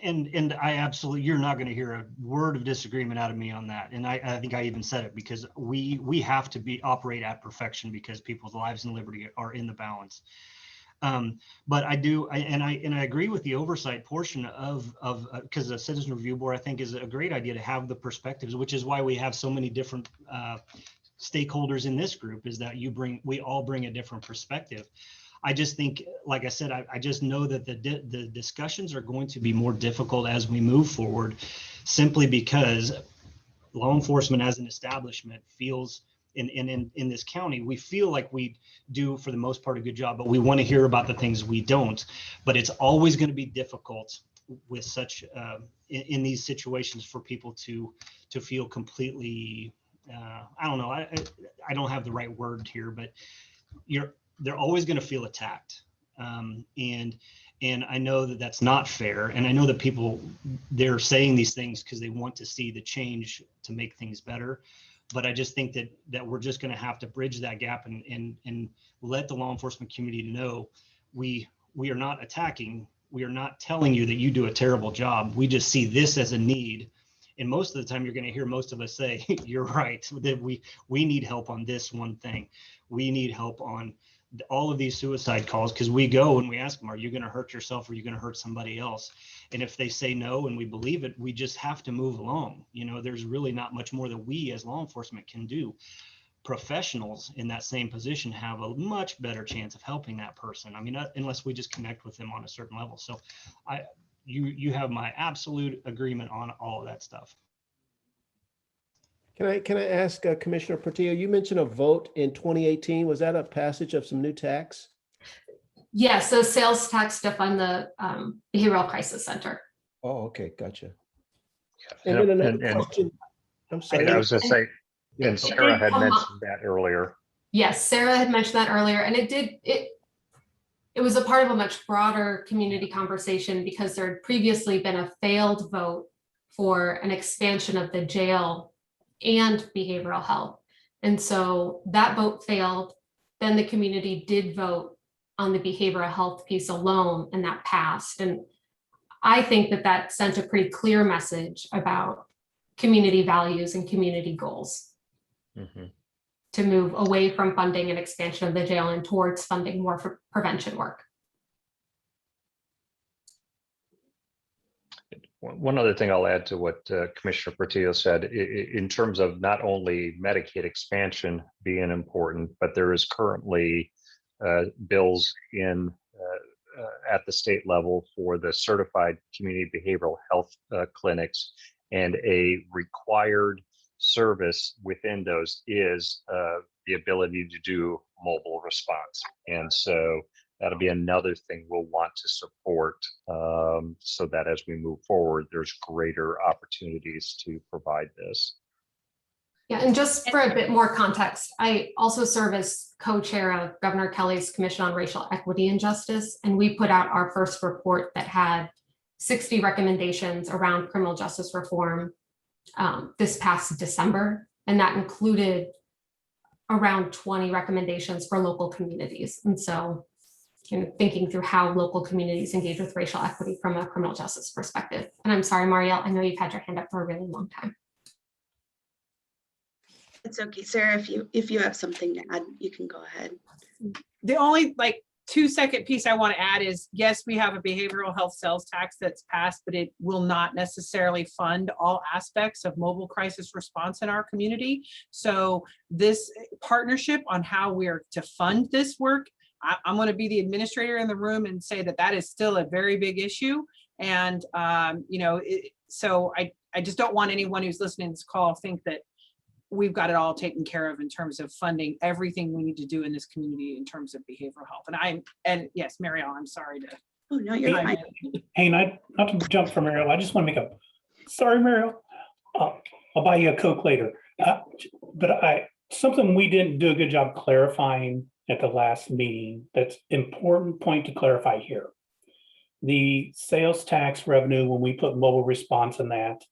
And I absolutely, you're not going to hear a word of disagreement out of me on that. And I think I even said it, because we have to operate at perfection, because people's lives and liberty are in the balance. But I agree with the oversight portion of because the Citizen Review Board, I think, is a great idea to have the perspectives, which is why we have so many different stakeholders in this group, is that we all bring a different perspective. I just think, like I said, I just know that the discussions are going to be more difficult as we move forward, simply because law enforcement as an establishment feels in this county, we feel like we do, for the most part, a good job, but we want to hear about the things we don't. But it's always going to be difficult with such in these situations for people to feel completely, I don't know, I don't have the right word here, but they're always going to feel attacked. And I know that that's not fair. And I know that people, they're saying these things because they want to see the change to make things better. But I just think that we're just going to have to bridge that gap and let the law enforcement community know we are not attacking. We are not telling you that you do a terrible job. We just see this as a need. And most of the time, you're going to hear most of us say, you're right, that we need help on this one thing. We need help on all of these suicide calls, because we go and we ask them, are you going to hurt yourself or are you going to hurt somebody else? And if they say no and we believe it, we just have to move along. You know, there's really not much more that we as law enforcement can do. Professionals in that same position have a much better chance of helping that person. I mean, unless we just connect with them on a certain level. So you have my absolute agreement on all of that stuff. Can I ask Commissioner Portillo, you mentioned a vote in 2018. Was that a passage of some new tax? Yes, so sales tax to fund the Behavioral Crisis Center. Oh, okay, gotcha. Yeah. And then another question. I'm sorry. I was going to say, and Sarah had mentioned that earlier. Yes, Sarah had mentioned that earlier, and it was a part of a much broader community conversation, because there had previously been a failed vote for an expansion of the jail and behavioral health. And so that vote failed. Then the community did vote on the behavioral health piece alone, and that passed. And I think that sent a pretty clear message about community values and community goals to move away from funding and expansion of the jail and towards funding more for prevention work. One other thing I'll add to what Commissioner Portillo said, in terms of not only Medicaid expansion being important, but there is currently bills in at the state level for the certified community behavioral health clinics, and a required service within those is the ability to do mobile response. And so that'll be another thing we'll want to support, so that as we move forward, there's greater opportunities to provide this. Yeah, and just for a bit more context, I also serve as co-chair of Governor Kelly's Commission on Racial Equity and Justice, and we put out our first report that had 60 recommendations around criminal justice reform this past December, and that included around 20 recommendations for local communities. And so, thinking through how local communities engage with racial equity from a criminal justice perspective. And I'm sorry, Marielle, I know you've had your hand up for a really long time. It's okay, Sarah, if you have something to add, you can go ahead. The only 2-second piece I want to add is, yes, we have a behavioral health sales tax that's passed, but it will not necessarily fund all aspects of mobile crisis response in our community. So this partnership on how we're to fund this work, I'm going to be the administrator in the room and say that that is still a very big issue. And, so I just don't want anyone who's listening to this call think that we've got it all taken care of in terms of funding everything we need to do in this community in terms of behavioral health. And yes, Marielle, I'm sorry to. Oh, no, you're fine. Hey, not to jump from Marielle, I just want to make sorry, Marielle, I'll buy you a Coke later. But something we didn't do a good job clarifying at the last meeting, that's important point to clarify here. The sales tax revenue, when we put mobile response in that,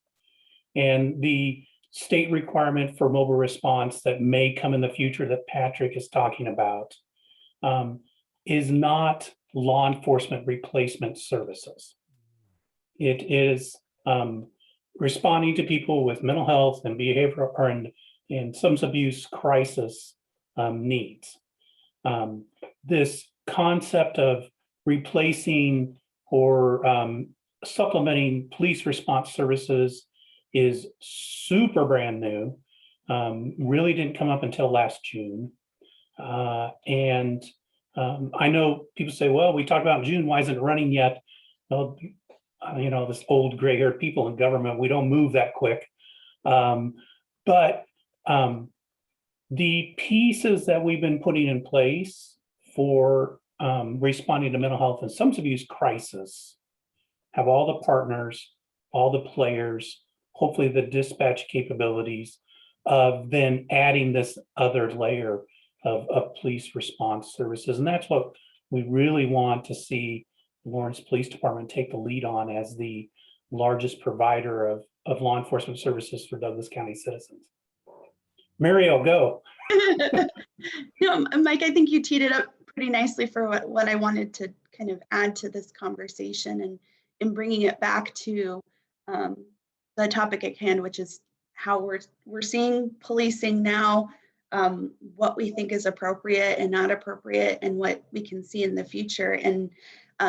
and the state requirement for mobile response that may come in the future that Patrick is talking about, is not law enforcement replacement services. It is responding to people with mental health and behavioral and substance abuse crisis needs. This concept of replacing or supplementing police response services is super brand new, really didn't come up until last June. And I know people say, well, we talked about in June, why isn't it running yet? Well, this old gray haired people in government, we don't move that quick. But the pieces that we've been putting in place for responding to mental health and substance abuse crisis have all the partners, all the players, hopefully the dispatch capabilities of then adding this other layer of police response services. And that's what we really want to see the Lawrence Police Department take the lead on as the largest provider of law enforcement services for Douglas County citizens. Marielle, go. No, Mike, I think you teed it up pretty nicely for what I wanted to kind of add to this conversation, and in bringing it back to the topic at hand, which is how we're seeing policing now, what we think is appropriate and not appropriate, and what we can see in the future. And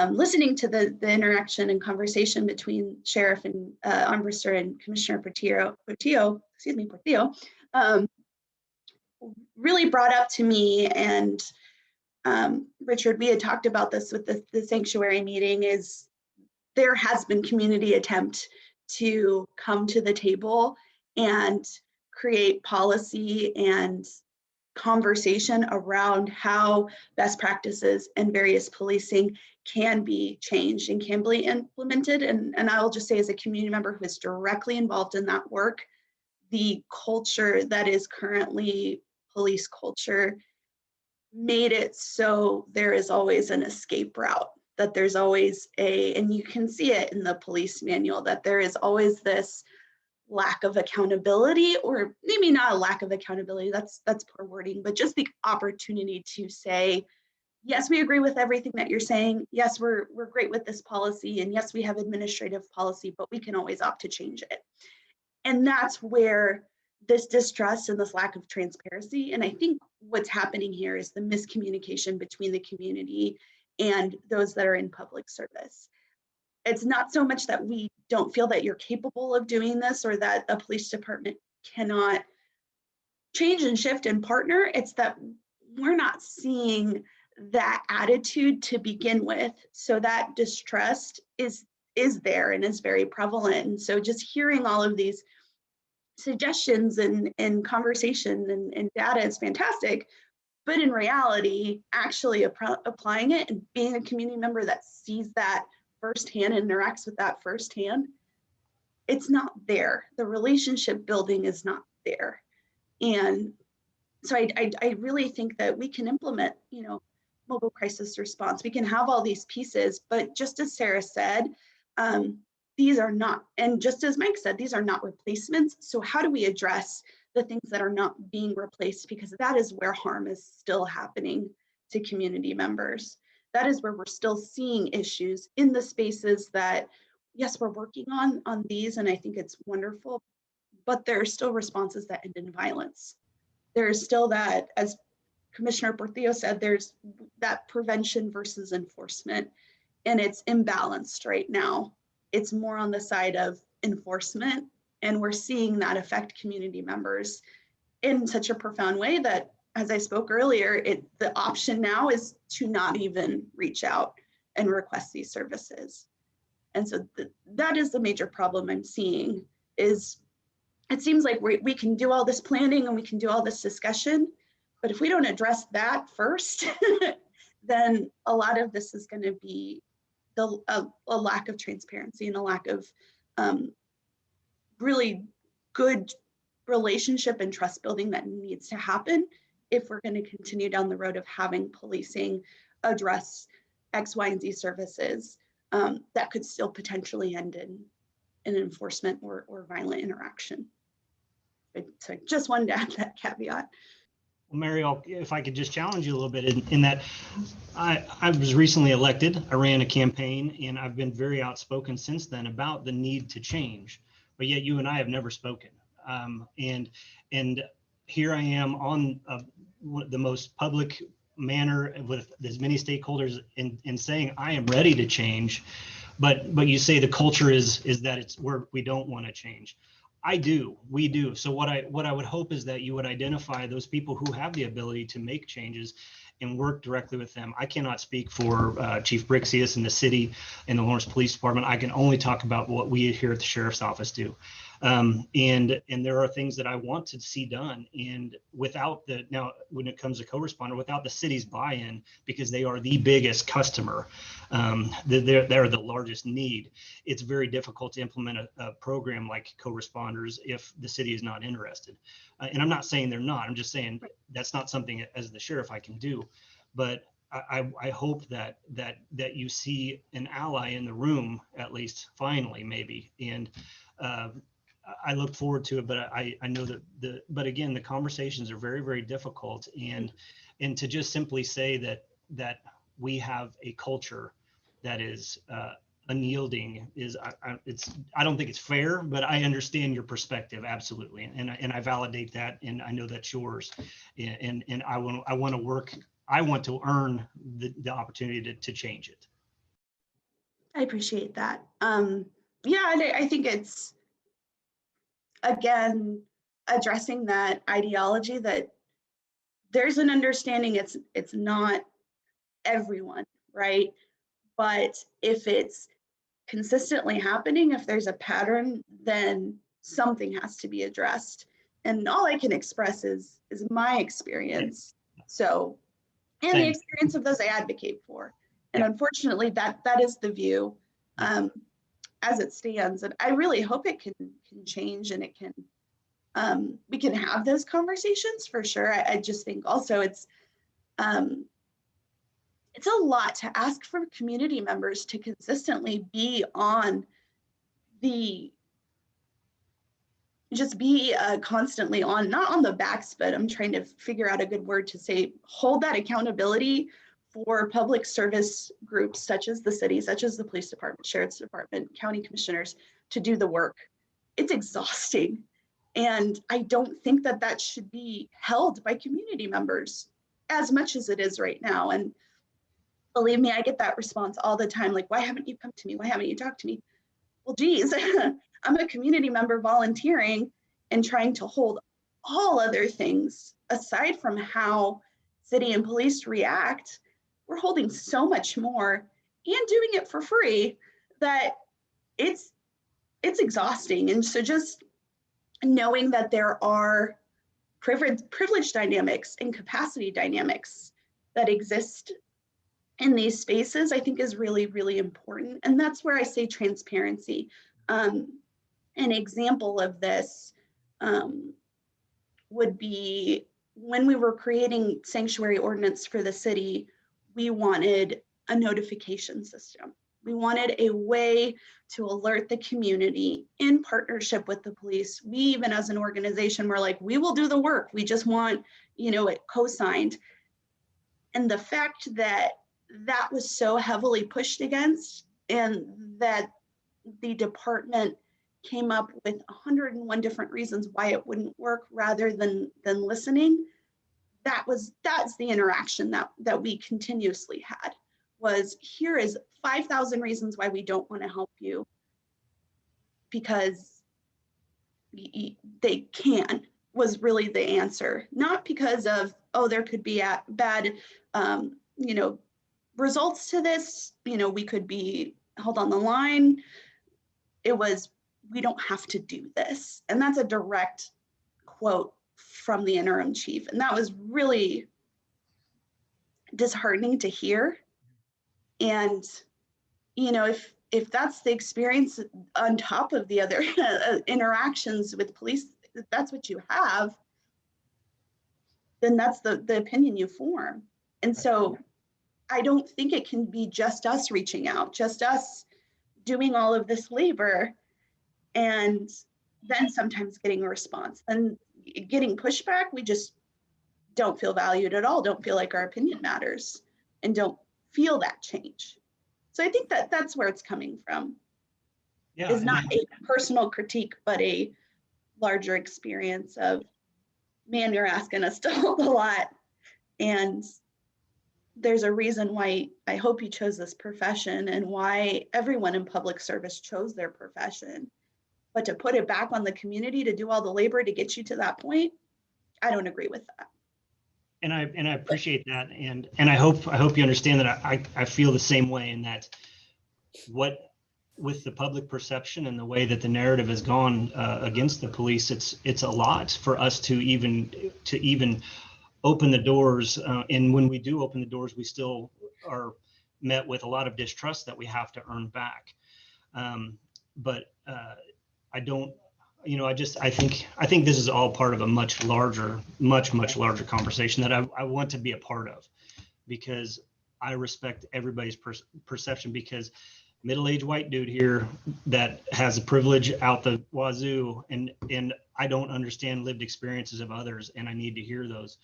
listening to the interaction and conversation between Sheriff and Officer and Commissioner Portillo, really brought up to me, and Richard, we had talked about this with the sanctuary meeting, is there has been community attempt to come to the table and create policy and conversation around how best practices and various policing can be changed and can be implemented. And I will just say, as a community member who is directly involved in that work, the culture that is currently police culture made it so there is always an escape route, that there's always and you can see it in the police manual, that there is always this lack of accountability, or maybe not a lack of accountability, that's poor wording, but just the opportunity to say, yes, we agree with everything that you're saying. Yes, we're great with this policy. And yes, we have administrative policy, but we can always opt to change it. And that's where this distrust and this lack of transparency, and I think what's happening here is the miscommunication between the community and those that are in public service. It's not so much that we don't feel that you're capable of doing this, or that a police department cannot change and shift and partner. It's that we're not seeing that attitude to begin with. So that distrust is there and is very prevalent. And so just hearing all of these suggestions and conversation and data is fantastic, but in reality, actually applying it and being a community member that sees that firsthand and interacts with that firsthand, it's not there. The relationship building is not there. And so I really think that we can implement, mobile crisis response. We can have all these pieces, but just as Sarah said, These are not, and just as Mike said, these are not replacements. So how do we address the things that are not being replaced? Because that is where harm is still happening to community members. That is where we're still seeing issues in the spaces that, yes, we're working on these, and I think it's wonderful, but there are still responses that end in violence. There is still that, as Commissioner Portillo said, there's that prevention versus enforcement, and it's imbalanced right now. It's more on the side of enforcement, and we're seeing that affect community members in such a profound way that, as I spoke earlier, the option now is to not even reach out and request these services. And so that is the major problem I'm seeing. Is it seems like we can do all this planning and we can do all this discussion, but if we don't address that first, then a lot of this is going to be a lack of transparency and a lack of really good relationship and trust building that needs to happen if we're going to continue down the road of having policing address X, Y, and Z services that could still potentially end in an enforcement or violent interaction. So I just wanted to add that caveat. Well, Mary, if I could just challenge you a little bit in that I was recently elected. I ran a campaign, and I've been very outspoken since then about the need to change. But yet you and I have never spoken. And here I am on the most public manner with as many stakeholders in saying I am ready to change. But you say the culture is that it's where we don't want to change. We do. So what I would hope is that you would identify those people who have the ability to make changes and work directly with them. I cannot speak for Chief Brixius and the city and the Lawrence Police Department. I can only talk about what we here at the Sheriff's Office do. And there are things that I want to see done. And now when it comes to co-responder, without the city's buy-in, because they are the biggest customer, they're the largest need, it's very difficult to implement a program like co-responders if the city is not interested. And I'm not saying they're not, I'm just saying that's not something as the sheriff I can do. But I hope that you see an ally in the room, at least finally, maybe. And I look forward to it, but I know that but again, the conversations are very, very difficult. And to just simply say that we have a culture that is unyielding I don't think it's fair, but I understand your perspective. Absolutely. And I validate that. And I know that's yours. And I want to work. I want to earn the opportunity to change it. I appreciate that. Yeah, and I think it's, again, addressing that ideology that there's an understanding it's not everyone, right? But if it's consistently happening, if there's a pattern, then something has to be addressed. And all I can express is my experience. So, and the experience of those I advocate for. And unfortunately, that is the view as it stands. And I really hope it can change, and it can we can have those conversations for sure. I just think also it's a lot to ask for community members to consistently be on constantly on, not on the backs, but I'm trying to figure out a good word to say, hold that accountability for public service groups such as the city, such as the police department, sheriff's department, county commissioners to do the work. It's exhausting. And I don't think that should be held by community members as much as it is right now. And believe me, I get that response all the time. Like, why haven't you come to me? Why haven't you talked to me? Well, geez, I'm a community member volunteering and trying to hold all other things aside from how city and police react. We're holding so much more and doing it for free that it's exhausting. And so just knowing that there are privilege dynamics and capacity dynamics that exist in these spaces, I think is really, really important. And that's where I say transparency. An example of this would be when we were creating sanctuary ordinance for the city, we wanted a notification system, We wanted a way to alert the community in partnership with the police. We even as an organization were like, we will do the work. We just want, it co-signed. And the fact that that was so heavily pushed against, and that the department came up with 101 different reasons why it wouldn't work rather than listening, that's the interaction that we continuously had. Was here is 5,000 reasons why we don't want to help you because they can, was really the answer. Not because of, oh, there could be bad, results to this, we could be held on the line. It was, we don't have to do this. And that's a direct quote from the interim chief. And that was really disheartening to hear. And, if that's the experience on top of the other interactions with police, if that's what you have, then that's the opinion you form. And so I don't think it can be just us reaching out, just us doing all of this labor and then sometimes getting a response and getting pushback. We just don't feel valued at all, don't feel like our opinion matters, and don't feel that change. So I think that's where it's coming from. Yeah, It's not a personal critique, but a larger experience of, man, you're asking us to hold a lot. And there's a reason why I hope you chose this profession and why everyone in public service chose their profession. But to put it back on the community to do all the labor to get you to that point, I don't agree with that. And I appreciate that, and I hope you understand that I feel the same way, in that what with the public perception and the way that the narrative has gone against the police, it's a lot for us to even open the doors, and when we do open the doors, we still are met with a lot of distrust that we have to earn back. But I don't. I think this is all part of a much larger conversation that I want to be a part of, because I respect everybody's perception, because middle-aged white dude here that has a privilege out the wazoo, and I don't understand lived experiences of others, and I need to hear those.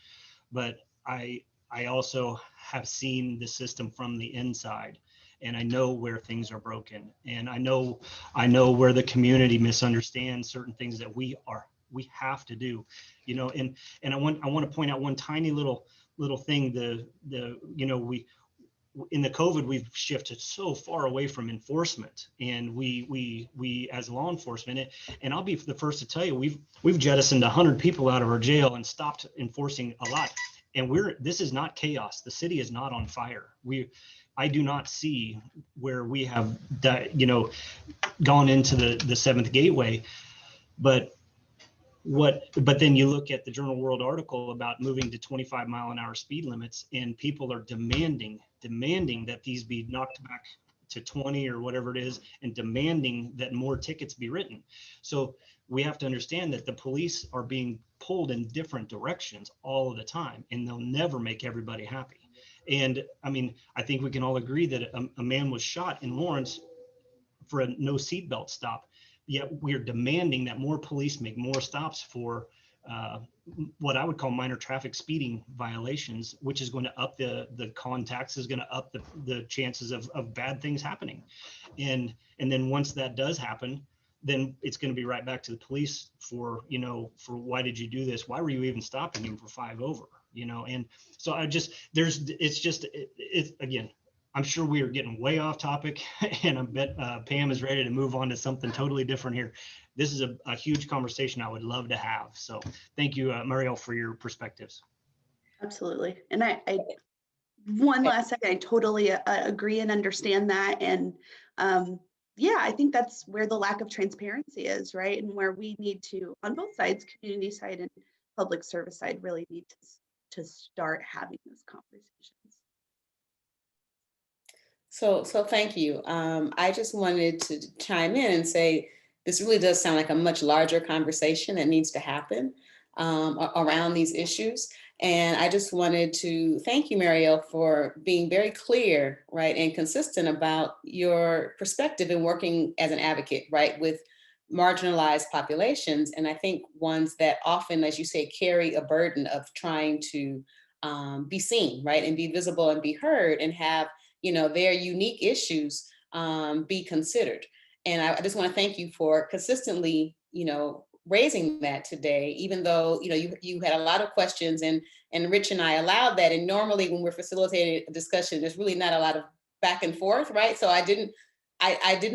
But I also have seen the system from the inside, and I know where things are broken, and I know where the community misunderstands certain things that we have to do, and I want to point out one tiny little thing. We in the COVID, we've shifted so far away from enforcement, and we as law enforcement, and I'll be the first to tell you, we've jettisoned 100 people out of our jail and stopped enforcing a lot. And this is not chaos. The city is not on fire. I do not see where we have gone into the seventh gateway, but then you look at the Journal World article about moving to 25-mile-an-hour speed limits, and people are demanding that these be knocked back to 20 or whatever it is, and demanding that more tickets be written. So we have to understand that the police are being pulled in different directions all of the time, and they'll never make everybody happy. And I mean, I think we can all agree that a man was shot in Lawrence for a no seatbelt stop. Yet we're demanding that more police make more stops for what I would call minor traffic speeding violations, which is going to up the contacts, is going to up the chances of bad things happening. And then once that does happen, then it's going to be right back to the police for why did you do this? Why were you even stopping him for 5 over? And so again, I'm sure we are getting way off topic, and I bet Pam is ready to move on to something totally different here. This is a huge conversation I would love to have. So thank you, Mariel, for your perspectives. Absolutely. And I one last second, I totally agree and understand that. And yeah, I think that's where the lack of transparency is, right? And where we need to, on both sides, community side and public service side, really need to start having those conversations. So thank you. I just wanted to chime in and say, this really does sound like a much larger conversation that needs to happen around these issues. And I just wanted to thank you, Marielle, for being very clear, right, and consistent about your perspective in working as an advocate, right, with marginalized populations. And I think ones that often, as you say, carry a burden of trying to be seen, right, and be visible and be heard and have, their unique issues be considered. And I just want to thank you for consistently, raising that today, even though, you had a lot of questions and Rich and I allowed that. And normally when we're facilitating a discussion, there's really not a lot of back and forth, right? So I didn't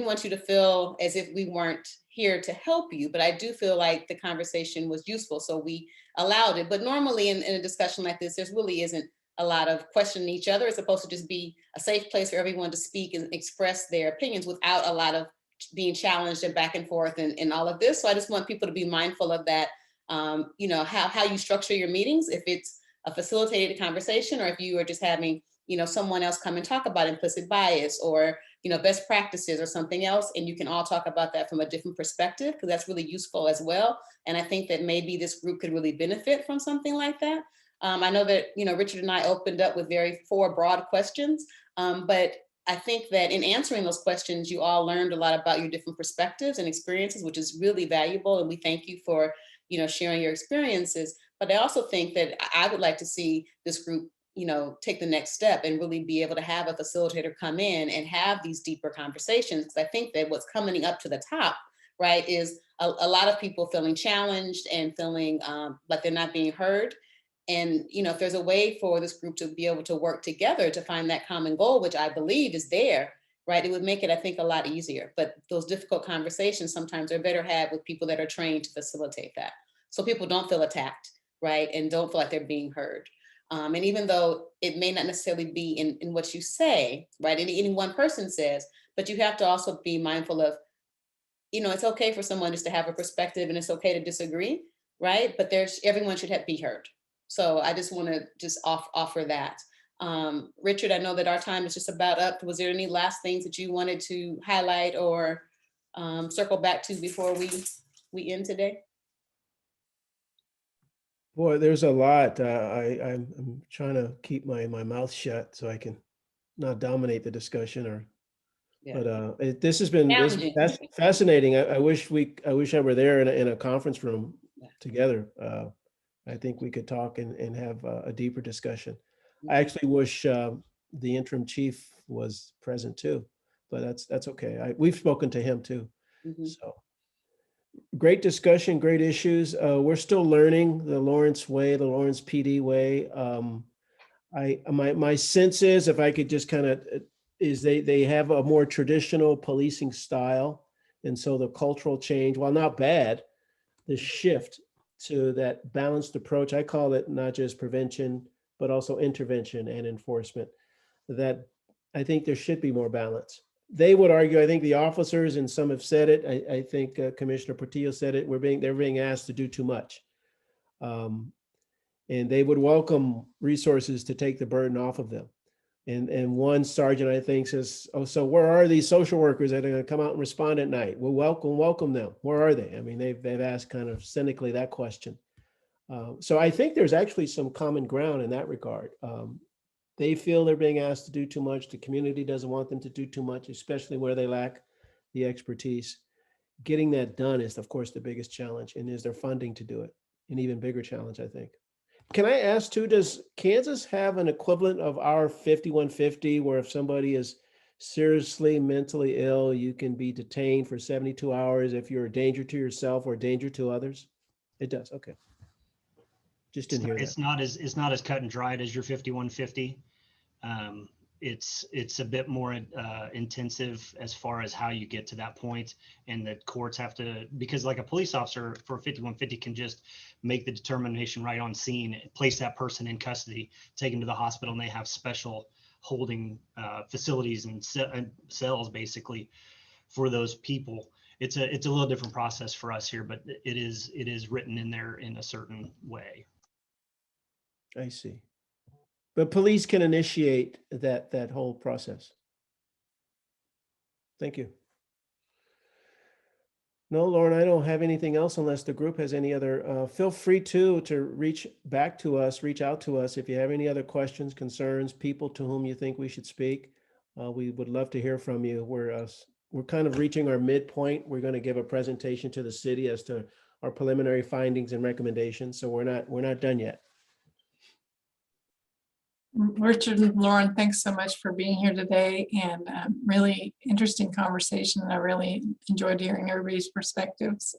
want you to feel as if we weren't here to help you, but I do feel like the conversation was useful. So we allowed it. But normally in a discussion like this, there's really isn't a lot of questioning each other. It's supposed to just be a safe place for everyone to speak and express their opinions without a lot of being challenged and back and forth and all of this. So I just want people to be mindful of that, how you structure your meetings, if it's a facilitated conversation or if you are just having, someone else come and talk about implicit bias or, best practices or something else. And you can all talk about that from a different perspective, because that's really useful as well. And I think that maybe this group could really benefit from something like that. I know that, Richard and I opened up with 4 broad questions, but I think that in answering those questions, you all learned a lot about your different perspectives and experiences, which is really valuable. And we thank you for, sharing your experiences. But I also think that I would like to see this group, take the next step and really be able to have a facilitator come in and have these deeper conversations. Because I think that what's coming up to the top, right, is a lot of people feeling challenged and feeling like they're not being heard. And, if there's a way for this group to be able to work together to find that common goal, which I believe is there, right, it would make it, I think, a lot easier. But those difficult conversations sometimes are better had with people that are trained to facilitate that. So people don't feel attacked, right, and don't feel like they're being heard. And even though it may not necessarily be in what you say, right, any one person says, but you have to also be mindful of, it's okay for someone just to have a perspective and it's okay to disagree, right? But everyone should be heard. So I just want to offer that. Richard, I know that our time is just about up. Was there any last things that you wanted to highlight or circle back to before we end today? Boy, there's a lot. I'm trying to keep my mouth shut so I can not dominate the discussion but this has been that's fascinating. I wish I were there in a conference room together. I think we could talk and have a deeper discussion. I actually wish the interim chief was present too, but that's okay. We've spoken to him too. So great discussion, great issues. We're still learning the Lawrence way, the Lawrence PD way. My sense is, if I could just kind of, is they have a more traditional policing style. And so the cultural change, while not bad, the shift to that balanced approach, I call it not just prevention, but also intervention and enforcement, that I think there should be more balance. They would argue, I think the officers, and some have said it, I think Commissioner Portillo said it, they're being asked to do too much. And they would welcome resources to take the burden off of them. And one sergeant, I think, says, "Oh, so where are these social workers that are going to come out and respond at night? Well, welcome them. Where are they?" I mean, they've asked kind of cynically that question. So I think there's actually some common ground in that regard. They feel they're being asked to do too much. The community doesn't want them to do too much, especially where they lack the expertise. Getting that done is, of course, the biggest challenge, and is there funding to do it? An even bigger challenge, I think. Can I ask too, does Kansas have an equivalent of our 5150, where if somebody is seriously mentally ill, you can be detained for 72 hours if you're a danger to yourself or a danger to others? It does. Okay. Just didn't hear that. It's not as cut and dried as your 5150. It's a bit more intensive as far as how you get to that point, and the courts have to, because like a police officer for 5150 can just make the determination right on scene, place that person in custody, take them to the hospital, and they have special holding facilities and cells basically for those people. It's a little different process for us here, but it is written in there in a certain way. I see. But police can initiate that whole process. Thank you. No, Lauren, I don't have anything else unless the group has any other. Feel free to reach back to us, reach out to us if you have any other questions, concerns, people to whom you think we should speak. We would love to hear from you. We're kind of reaching our midpoint. We're going to give a presentation to the city as to our preliminary findings and recommendations. So we're not done yet. Richard and Lauren, thanks so much for being here today, and really interesting conversation. I really enjoyed hearing everybody's perspectives.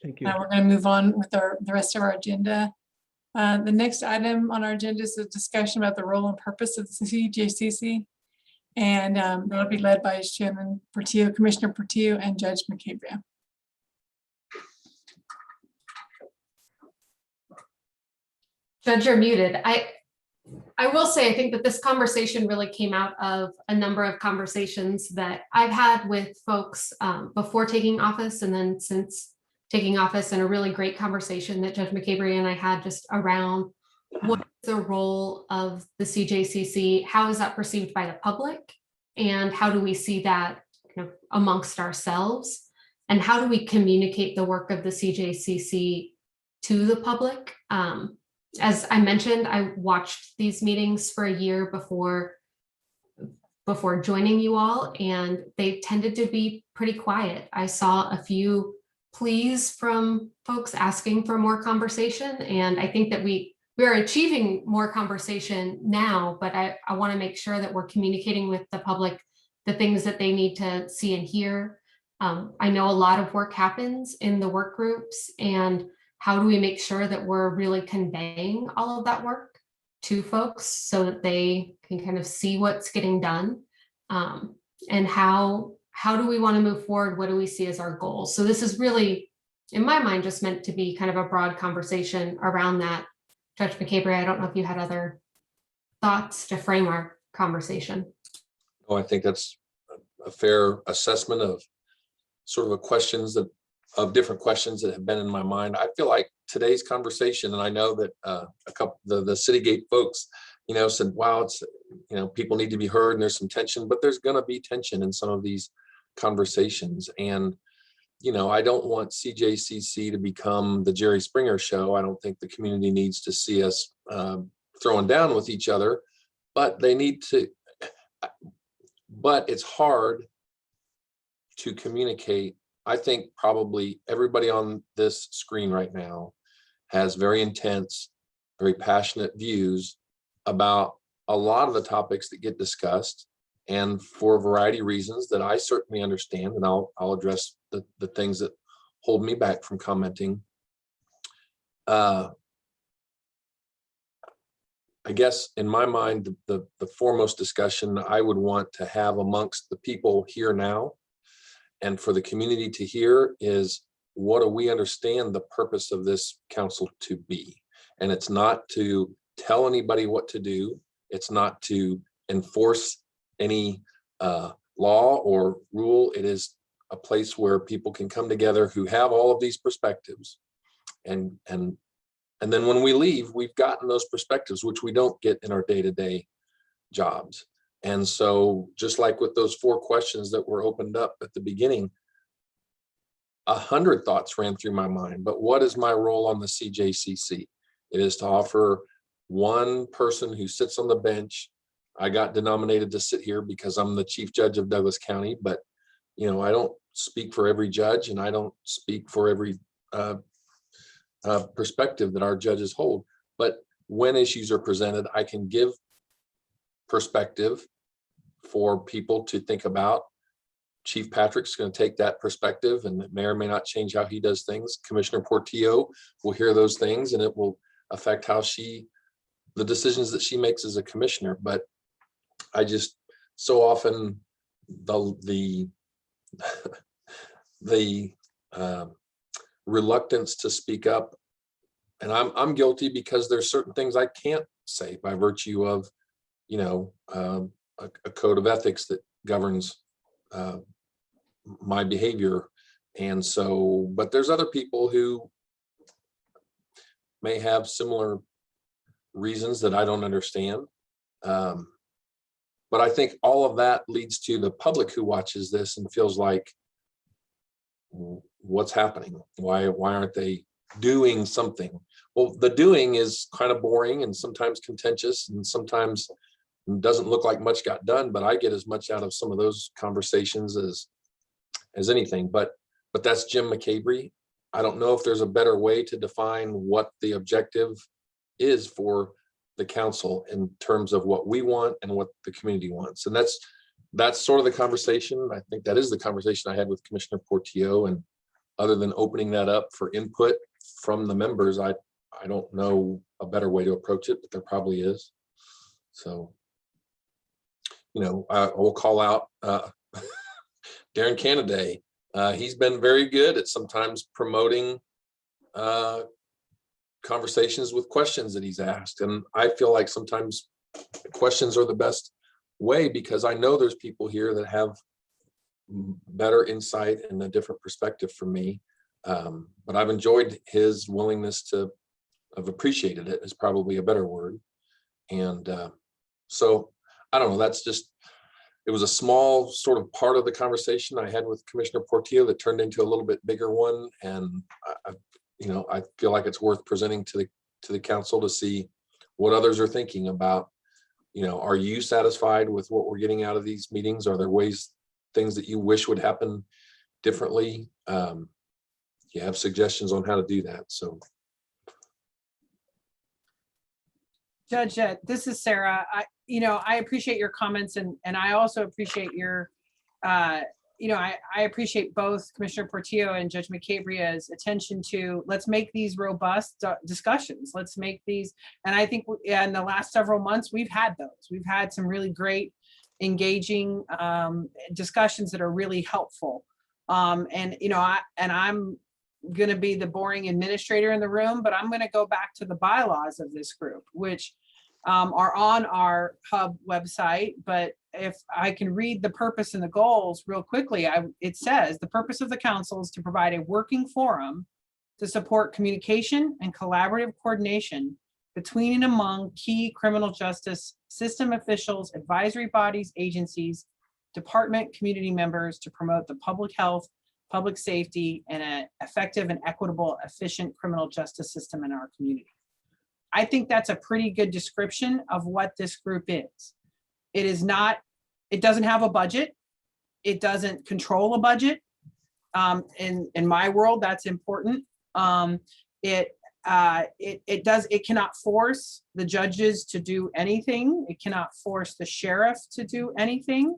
Thank you. Now we're going to move on with the rest of our agenda. The next item on our agenda is a discussion about the role and purpose of the CJCC, and that'll be led by Shannon Portillo, Commissioner Portillo, and Judge McCabria. Judge, you're muted. I will say, I think that this conversation really came out of a number of conversations that I've had with folks before taking office and then since taking office, and a really great conversation that Judge McCabria and I had just around what is the role of the CJCC, how is that perceived by the public, and how do we see that amongst ourselves, and how do we communicate the work of the CJCC to the public. As I mentioned, I watched these meetings for a year before joining you all, and they tended to be pretty quiet. I saw a few pleas from folks asking for more conversation, and I think that we are achieving more conversation now, but I want to make sure that we're communicating with the public the things that they need to see and hear. I know a lot of work happens in the work groups, and how do we make sure that we're really conveying all of that work to folks so that they can kind of see what's getting done, and how do we want to move forward? What do we see as our goals? So this is really, in my mind, just meant to be kind of a broad conversation around that. Judge McCabria, I don't know if you had other thoughts to frame our conversation. Oh, I think that's a fair assessment of sort of different questions that have been in my mind. I feel like today's conversation, and I know that a couple the CityGate folks, said, wow, it's, people need to be heard and there's some tension, but there's going to be tension in some of these conversations. And, I don't want CJCC to become the Jerry Springer show. I don't think the community needs to see us throwing down with each other, but they need to, but it's hard to communicate. I think probably everybody on this screen right now has very intense, very passionate views about a lot of the topics that get discussed, and for a variety of reasons that I certainly understand, and I'll address the things that hold me back from commenting. I guess in my mind, the foremost discussion I would want to have amongst the people here now, and for the community to hear, is what do we understand the purpose of this council to be? And it's not to tell anybody what to do. It's not to enforce any law or rule. It is a place where people can come together who have all of these perspectives. And then when we leave, we've gotten those perspectives, which we don't get in our day-to-day jobs. And so just like with those 4 questions that were opened up at the beginning, 100 thoughts ran through my mind. But what is my role on the CJCC? It is to offer one person who sits on the bench. I got denominated to sit here because I'm the chief judge of Douglas County, but I don't speak for every judge, and I don't speak for every perspective that our judges hold. But when issues are presented, I can give perspective for people to think about. Chief Patrick's going to take that perspective, and it may or may not change how he does things. Commissioner Portillo will hear those things, and it will affect how the decisions that she makes as a commissioner. But I just, so often the reluctance to speak up, and I'm guilty, because there's certain things I can't say by virtue of a code of ethics that governs my behavior. And so, but there's other people who may have similar reasons that I don't understand. But I think all of that leads to the public who watches this and feels like what's happening? Why aren't they doing something? Well, the doing is kind of boring and sometimes contentious and sometimes doesn't look like much got done, but I get as much out of some of those conversations as anything. But that's Jim McCabria. I don't know if there's a better way to define what the objective is for the council in terms of what we want and what the community wants. And that's sort of the conversation. I think that is the conversation I had with Commissioner Portillo. And other than opening that up for input from the members, I don't know a better way to approach it, but there probably is. So, you know, I will call out Darren Canaday. He's been very good at sometimes promoting conversations with questions that he's asked. And I feel like sometimes questions are the best way, because I know there's people here that have better insight and a different perspective from me. But I've enjoyed his willingness to, I've appreciated it is probably a better word. And so I don't know, that's just, it was a small sort of part of the conversation I had with Commissioner Portillo that turned into a little bit bigger one. And you know, I feel like it's worth presenting to the council to see what others are thinking about. You know, are you satisfied with what we're getting out of these meetings? Are there things that you wish would happen differently? You have suggestions on how to do that. So, Judge, this is Sarah. I appreciate your comments, and I also appreciate your, I appreciate both Commissioner Portillo and Judge McCabria's attention to, let's make these robust discussions. Let's make these, and I think in the last several months, we've had those. We've had some really great, engaging discussions that are really helpful. I'm going to be the boring administrator in the room, but I'm going to go back to the bylaws of this group, which are on our hub website. But if I can read the purpose and the goals real quickly, it says the purpose of the council is to provide a working forum to support communication and collaborative coordination between and among key criminal justice system officials, advisory bodies, agencies, department, community members to promote the public health, public safety, and an effective and equitable, efficient criminal justice system in our community. I think that's a pretty good description of what this group is. It is not, it doesn't have a budget. It doesn't control a budget. In my world, that's important. It cannot force the judges to do anything. It cannot force the sheriff to do anything.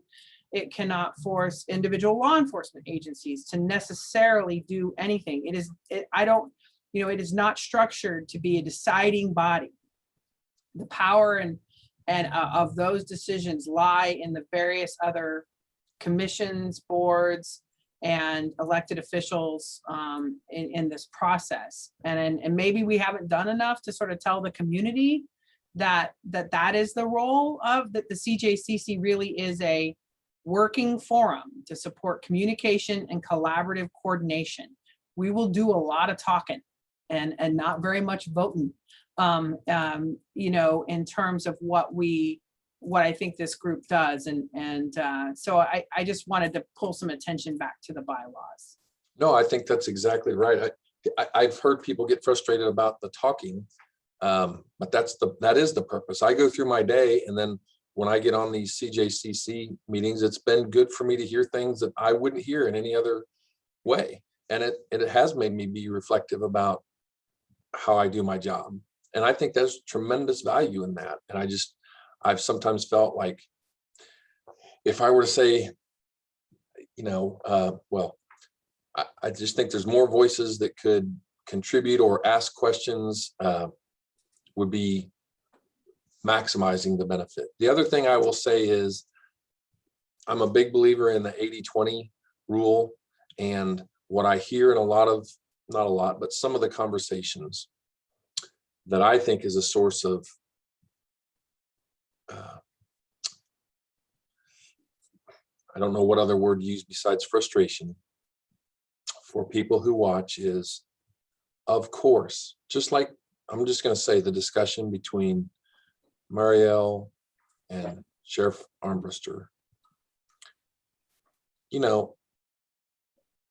It cannot force individual law enforcement agencies to necessarily do anything. It is not structured to be a deciding body. The power and of those decisions lie in the various other commissions, boards, and elected officials in this process. And maybe we haven't done enough to sort of tell the community that is the role of that. The CJCC really is a working forum to support communication and collaborative coordination. We will do a lot of talking and not very much voting, in terms of what I think this group does. So I just wanted to pull some attention back to the bylaws. no, I think that's exactly right. I've heard people get frustrated about the talking, but that is the purpose. I go through my day, and then when I get on these CJCC meetings, it's been good for me to hear things that I wouldn't hear in any other way. And it has made me be reflective about how I do my job. And I think there's tremendous value in that. And I've sometimes felt like if I were to say, I just think there's more voices that could contribute or ask questions would be maximizing the benefit. The other thing I will say is I'm a big believer in the 80-20 rule, and what I hear in not a lot, but some of the conversations that I think is a source of I don't know what other word to use besides frustration for people who watch is, of course, just like I'm just going to say the discussion between Marielle and Sheriff Armbruster,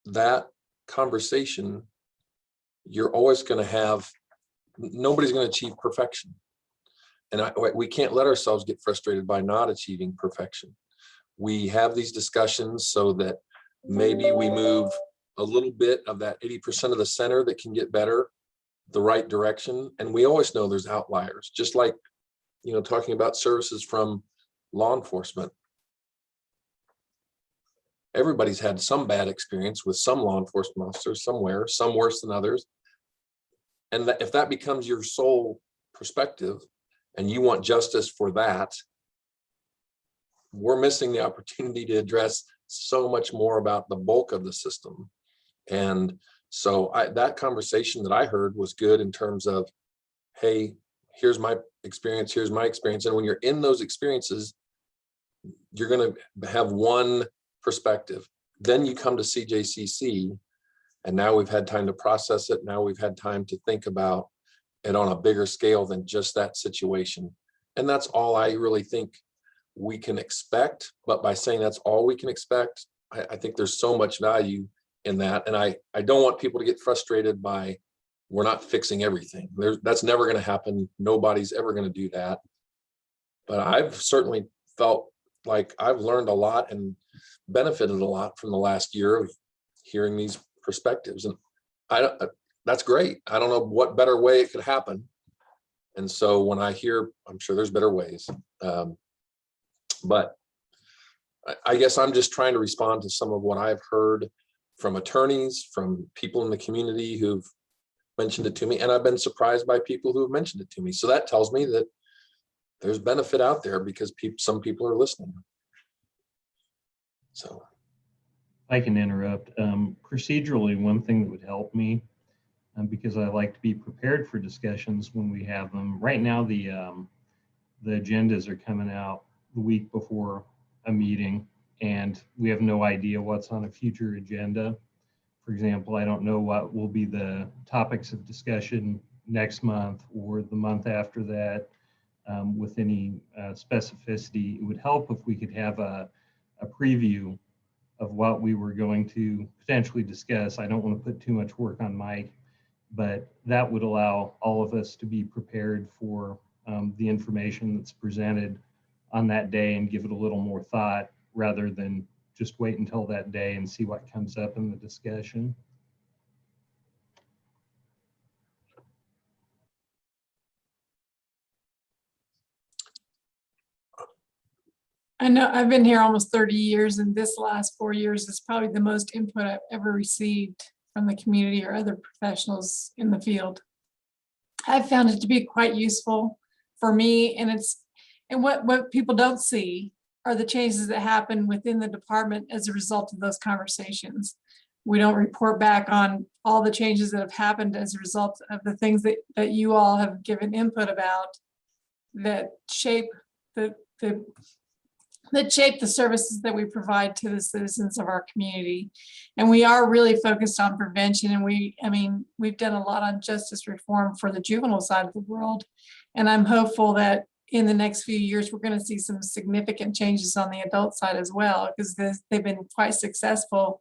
that conversation, you're always going to have, nobody's going to achieve perfection. And we can't let ourselves get frustrated by not achieving perfection. We have these discussions so that maybe we move a little bit of that 80% of the center that can get better, the right direction. And we always know there's outliers, just like, you know, talking about services from law enforcement. Everybody's had some bad experience with some law enforcement officers somewhere, some worse than others. And that if that becomes your sole perspective and you want justice for that, we're missing the opportunity to address so much more about the bulk of the system. And so that conversation that I heard was good in terms of, hey, here's my experience, here's my experience. And when you're in those experiences, you're going to have one perspective. Then you come to CJCC, and now we've had time to process it. Now we've had time to think about it on a bigger scale than just that situation. And that's all I really think we can expect. But by saying that's all we can expect, I think there's so much value in that. And I don't want people to get frustrated by, we're not fixing everything. That's never going to happen. Nobody's ever going to do that. But I've certainly felt like I've learned a lot and benefited a lot from the last year of hearing these perspectives. And that's great. I don't know what better way it could happen. And so when I hear, I'm sure there's better ways. But I guess I'm just trying to respond to some of what I've heard from attorneys, from people in the community who've mentioned it to me. And I've been surprised by people who have mentioned it to me. So that tells me that there's benefit out there because some people are listening. So I can interrupt. Procedurally, one thing that would help me, because I like to be prepared for discussions when we have them. Right now, the agendas are coming out the week before a meeting, and we have no idea what's on a future agenda. For example, I don't know what will be the topics of discussion next month or the month after that with any specificity. It would help if we could have a preview of what we were going to potentially discuss. I don't want to put too much work on Mike, but that would allow all of us to be prepared for the information that's presented on that day and give it a little more thought rather than just wait until that day and see what comes up in the discussion. I know I've been here almost 30 years, and this last 4 years is probably the most input I've ever received from the community or other professionals in the field. I've found it to be quite useful for me, and what people don't see are the changes that happen within the department as a result of those conversations. We don't report back on all the changes that have happened as a result of the things that you all have given input about that shape the services that we provide to the citizens of our community. And we are really focused on prevention. And we've done a lot on justice reform for the juvenile side of the world. And I'm hopeful that in the next few years, we're going to see some significant changes on the adult side as well, because they've been quite successful.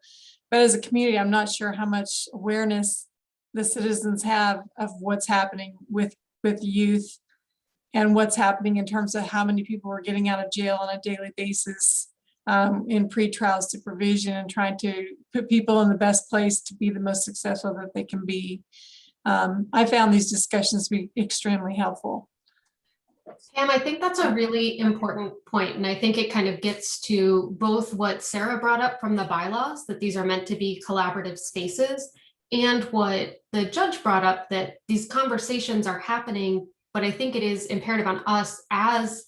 But as a community, I'm not sure how much awareness the citizens have of what's happening with youth and what's happening in terms of how many people are getting out of jail on a daily basis in pretrial supervision, and trying to put people in the best place to be the most successful that they can be. I found these discussions to be extremely helpful. Pam, I think that's a really important point, and I think it kind of gets to both what Sarah brought up from the bylaws, that these are meant to be collaborative spaces, and what the judge brought up, that these conversations are happening, but I think it is imperative on us as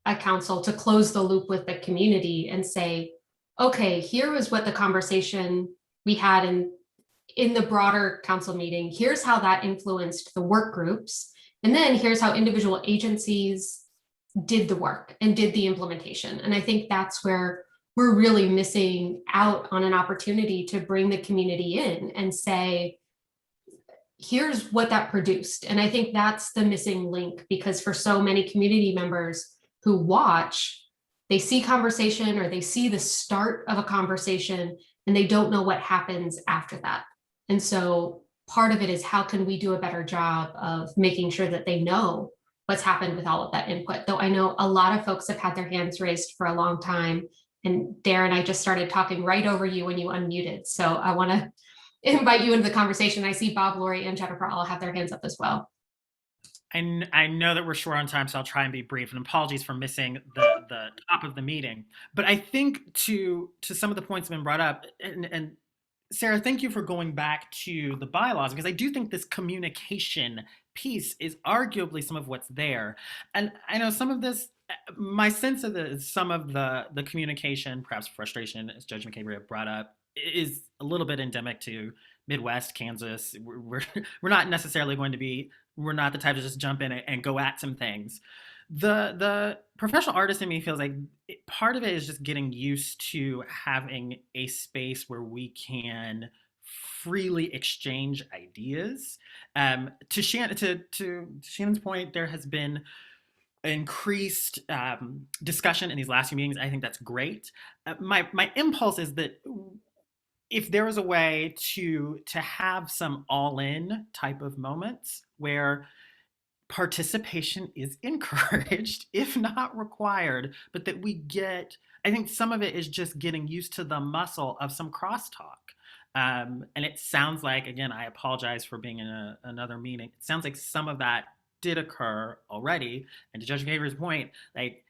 a council to close the loop with the community and say, okay, here is what the conversation we had in the broader council meeting. Here's how that influenced the work groups. And then here's how individual agencies did the work and did the implementation. And I think that's where we're really missing out on an opportunity to bring the community in and say, here's what that produced. And I think that's the missing link, because for so many community members who watch, they see conversation or they see the start of a conversation and they don't know what happens after that. And so part of it is how can we do a better job of making sure that they know what's happened with all of that input. Though I know a lot of folks have had their hands raised for a long time. And Darren, I just started talking right over you when you unmuted. So I want to invite you into the conversation. I see Bob, Lori, and Jennifer all have their hands up as well. I know that we're short on time, so I'll try and be brief. And apologies for missing the top of the meeting. But I think to some of the points that have been brought up, and Sarah, thank you for going back to the bylaws, because I do think this communication piece is arguably some of what's there. And I know some of this, my sense of some of the communication, perhaps frustration, as Judge McCabria brought up, is a little bit endemic to Midwest, Kansas. We're not necessarily going to be, we're not the type to just jump in and go at some things. The professional artist in me feels like part of it is just getting used to having a space where we can freely exchange ideas. To Shannon's point, there has been increased discussion in these last few meetings. I think that's great. My impulse is that if there was a way to have some all-in type of moments where participation is encouraged, if not required, but that we get, I think some of it is just getting used to the muscle of some crosstalk. And it sounds like, again, I apologize for being in another meeting. It sounds like some of that did occur already. And to Judge Gabriel's point, like,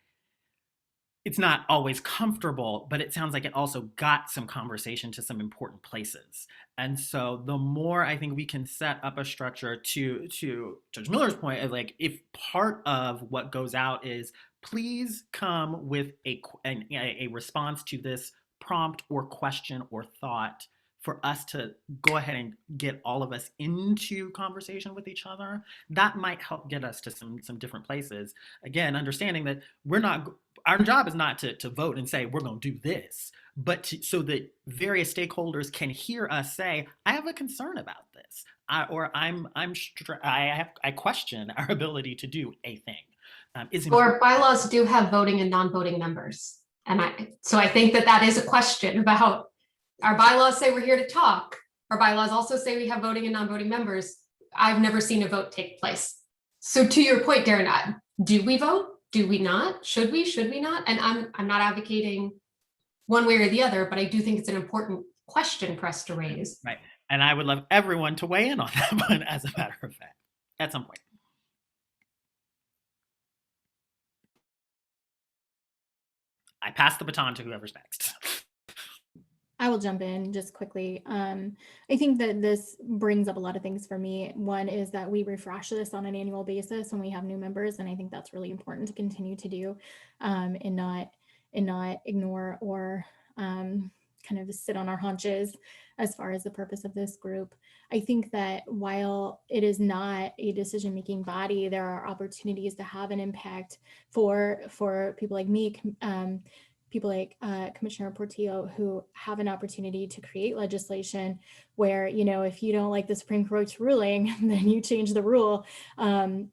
it's not always comfortable, but it sounds like it also got some conversation to some important places. And so the more I think we can set up a structure to Judge Miller's point, of like, if part of what goes out is please come with a response to this prompt or question or thought, for us to go ahead and get all of us into conversation with each other, that might help get us to some different places. Again, understanding that our job is not to vote and say, we're going to do this, but so that various stakeholders can hear us say, I have a concern about this, I question our ability to do a thing. Or bylaws do have voting and non-voting members. And so I think that is a question about, our bylaws say we're here to talk. Our bylaws also say we have voting and non-voting members. I've never seen a vote take place. So to your point, Darren, do we vote? Do we not? Should we not? And I'm not advocating one way or the other, but I do think it's an important question for us to raise. Right. And I would love everyone to weigh in on that one, as a matter of fact, at some point. I pass the baton to whoever's next. I will jump in just quickly. I think that this brings up a lot of things for me. One is that we refresh this on an annual basis when we have new members, and I think that's really important to continue to do, and not ignore or kind of sit on our haunches as far as the purpose of this group. I think that while it is not a decision-making body, there are opportunities to have an impact for people like me, people like Commissioner Portillo, who have an opportunity to create legislation where, if you don't like the Supreme Court's ruling, then you change the rule. And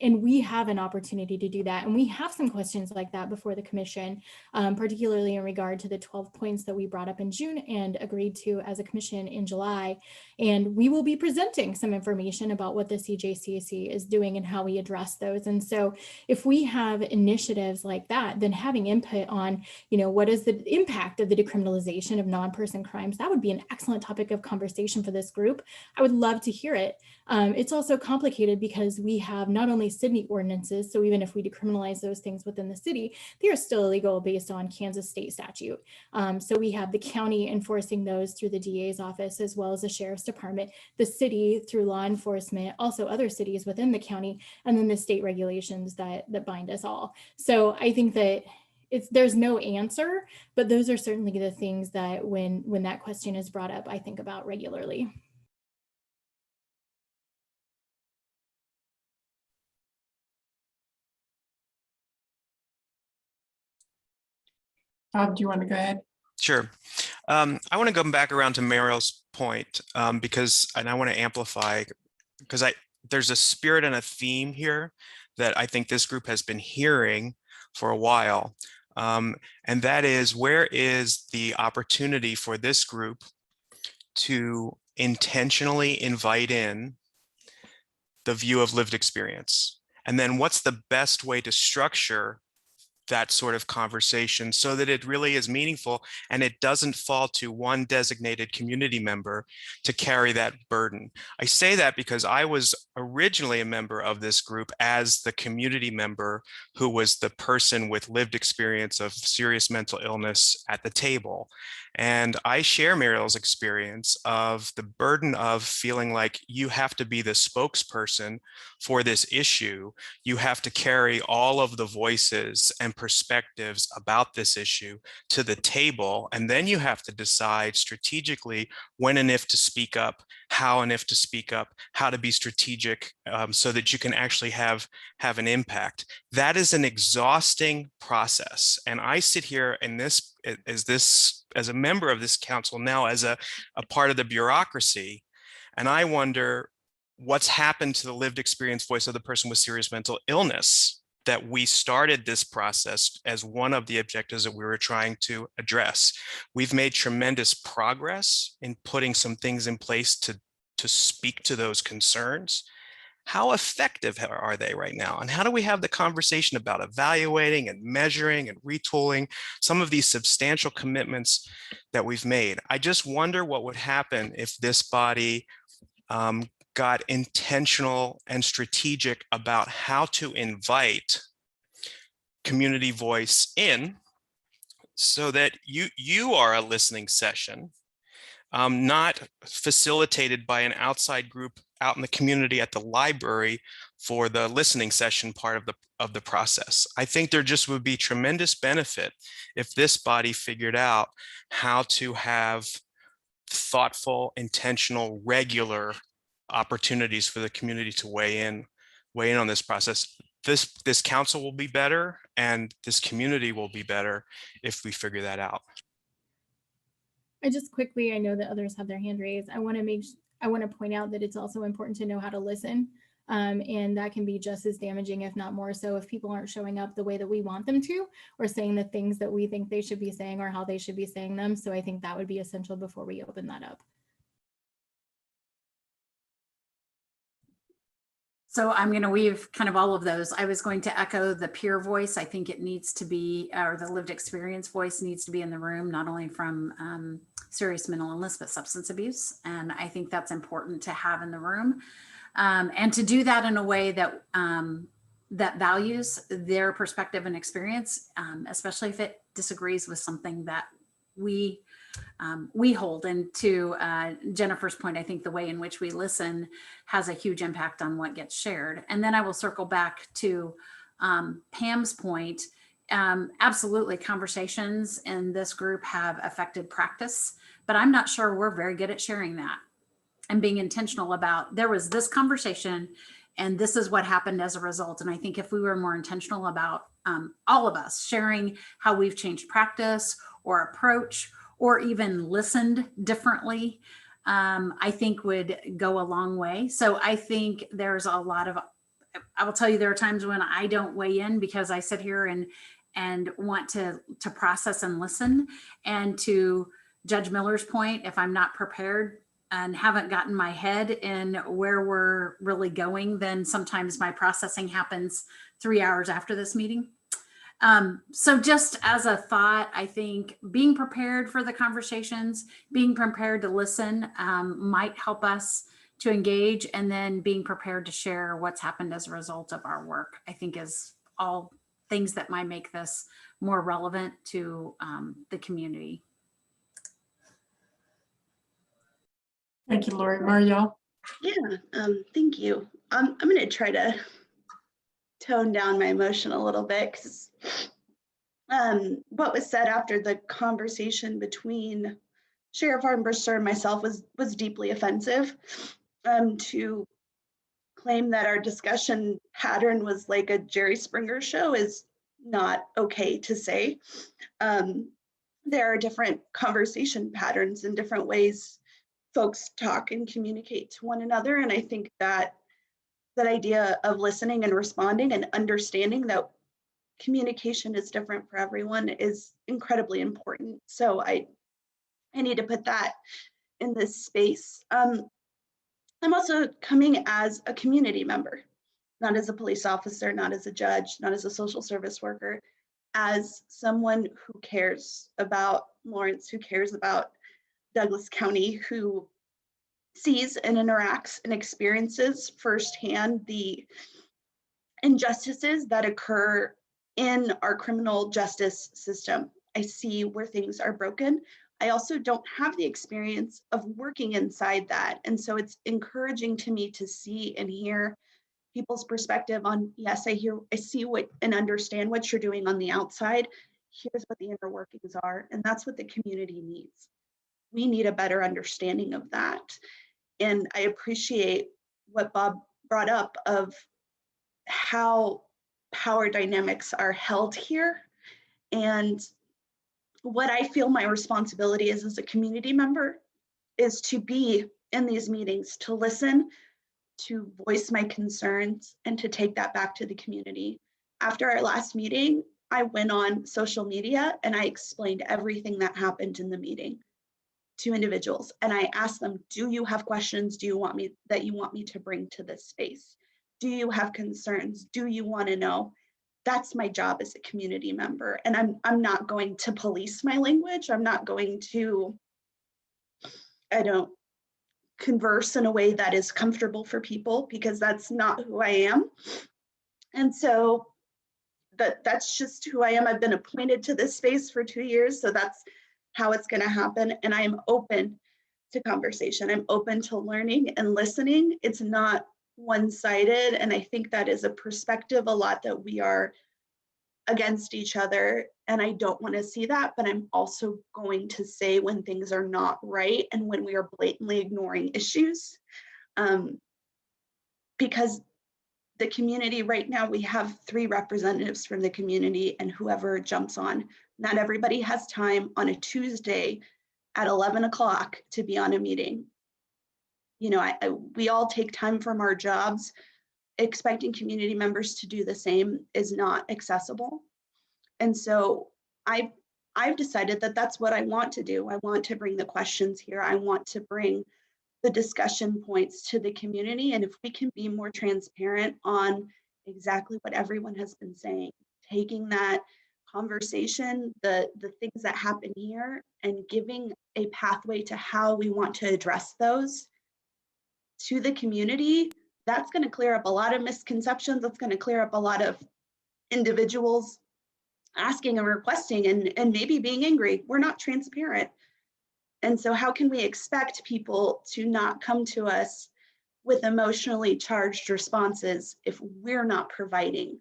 we have an opportunity to do that. And we have some questions like that before the commission, particularly in regard to the 12 points that we brought up in June and agreed to as a commission in July. And we will be presenting some information about what the CJCC is doing and how we address those. And so if we have initiatives like that, then having input on, what is the impact of the decriminalization of non-person crimes, that would be an excellent topic of conversation for this group. I would love to hear it. It's also complicated because we have not only city ordinances, so even if we decriminalize those things within the city, they are still illegal based on Kansas state statute. So we have the county enforcing those through the DA's office, as well as the sheriff's department, the city through law enforcement, also other cities within the county, and then the state regulations that bind us all. So I think that there's no answer, but those are certainly the things that when that question is brought up, I think about regularly. Bob, do you want to go ahead? Sure. I want to go back around to Mariel's point because I want to amplify, because there's a spirit and a theme here that I think this group has been hearing for a while. And that is, where is the opportunity for this group to intentionally invite in the view of lived experience? And then what's the best way to structure that sort of conversation so that it really is meaningful and it doesn't fall to one designated community member to carry that burden? I say that because I was originally a member of this group as the community member who was the person with lived experience of serious mental illness at the table. And I share Mariel's experience of the burden of feeling like you have to be the spokesperson for this issue. You have to carry all of the voices and perspectives about this issue to the table. And then you have to decide strategically when and if to speak up, how and if to speak up, how to be strategic so that you can actually have an impact. That is an exhausting process. And I sit here in this as a member of this council now, as a part of the bureaucracy, and I wonder what's happened to the lived experience voice of the person with serious mental illness, that we started this process as one of the objectives that we were trying to address. We've made tremendous progress in putting some things in place to speak to those concerns. How effective are they right now? And how do we have the conversation about evaluating and measuring and retooling some of these substantial commitments that we've made? I just wonder what would happen if this body got intentional and strategic about how to invite community voice in so that you are a listening session, not facilitated by an outside group out in the community at the library for the listening session part of the process. I think there just would be tremendous benefit if this body figured out how to have thoughtful, intentional, regular opportunities for the community to weigh in on this process. This council will be better and this community will be better if we figure that out. I just quickly, I know that others have their hand raised. I want to point out that it's also important to know how to listen. And that can be just as damaging, if not more so, if people aren't showing up the way that we want them to, or saying the things that we think they should be saying or how they should be saying them. So I think that would be essential before we open that up. So I'm going to weave kind of all of those. I was going to echo the peer voice. I think it needs to be, or the lived experience voice needs to be in the room, not only from serious mental illness, but substance abuse. And I think that's important to have in the room. And to do that in a way that that values their perspective and experience, especially if it disagrees with something that we hold. And to Jennifer's point, I think the way in which we listen has a huge impact on what gets shared. And then I will circle back to Pam's point. Absolutely, conversations in this group have affected practice, but I'm not sure we're very good at sharing that and being intentional about, there was this conversation and this is what happened as a result. And I think if we were more intentional about all of us sharing how we've changed practice or approach, or even listened differently, I think would go a long way. So I think there's a lot of, I will tell you, there are times when I don't weigh in because I sit here and want to process and listen. And to Judge Miller's point, if I'm not prepared and haven't gotten my head in where we're really going, then sometimes my processing happens 3 hours after this meeting. So just as a thought, I think being prepared for the conversations, being prepared to listen might help us to engage, and then being prepared to share what's happened as a result of our work, I think is all things that might make this more relevant to the community. Thank you, Lori. Marielle? Yeah, thank you. I'm going to try to tone down my emotion a little bit, because what was said after the conversation between Sheriff Armbruster and myself was deeply offensive. To claim that our discussion pattern was like a Jerry Springer show is not okay to say. There are different conversation patterns and different ways folks talk and communicate to one another. And I think that idea of listening and responding and understanding that communication is different for everyone is incredibly important. So I need to put that in this space. I'm also coming as a community member, not as a police officer, not as a judge, not as a social service worker, as someone who cares about Lawrence, who cares about Douglas County, who sees and interacts and experiences firsthand the injustices that occur in our criminal justice system. I see where things are broken. I also don't have the experience of working inside that. And so it's encouraging to me to see and hear people's perspective on, yes, I see what and understand what you're doing on the outside. Here's what the inner workings are. And that's what the community needs. We need a better understanding of that. And I appreciate what Bob brought up of how power dynamics are held here. And what I feel my responsibility is as a community member is to be in these meetings, to listen, to voice my concerns, and to take that back to the community. After our last meeting, I went on social media and I explained everything that happened in the meeting to individuals. And I asked them, do you have questions? Do you want me to bring to this space? Do you have concerns? Do you want to know? That's my job as a community member. And I'm not going to police my language. I'm not going to, converse in a way that is comfortable for people, because that's not who I am. And so that's just who I am. I've been appointed to this space for 2 years, so that's how it's going to happen. And I am open to conversation. I'm open to learning and listening. It's not one-sided. And I think that is a perspective a lot that we are against each other. And I don't want to see that, but I'm also going to say when things are not right and when we are blatantly ignoring issues. Because the community right now, we have 3 representatives from the community and whoever jumps on. Not everybody has time on a Tuesday at 11 o'clock to be on a meeting. You know, we all take time from our jobs. Expecting community members to do the same is not accessible. And so I've decided that that's what I want to do. I want to bring the questions here. I want to bring the discussion points to the community. And if we can be more transparent on exactly what everyone has been saying, taking that conversation, the things that happen here, and giving a pathway to how we want to address those to the community, that's going to clear up a lot of misconceptions. That's going to clear up a lot of individuals asking and requesting and maybe being angry. We're not transparent. And so how can we expect people to not come to us with emotionally charged responses if we're not providing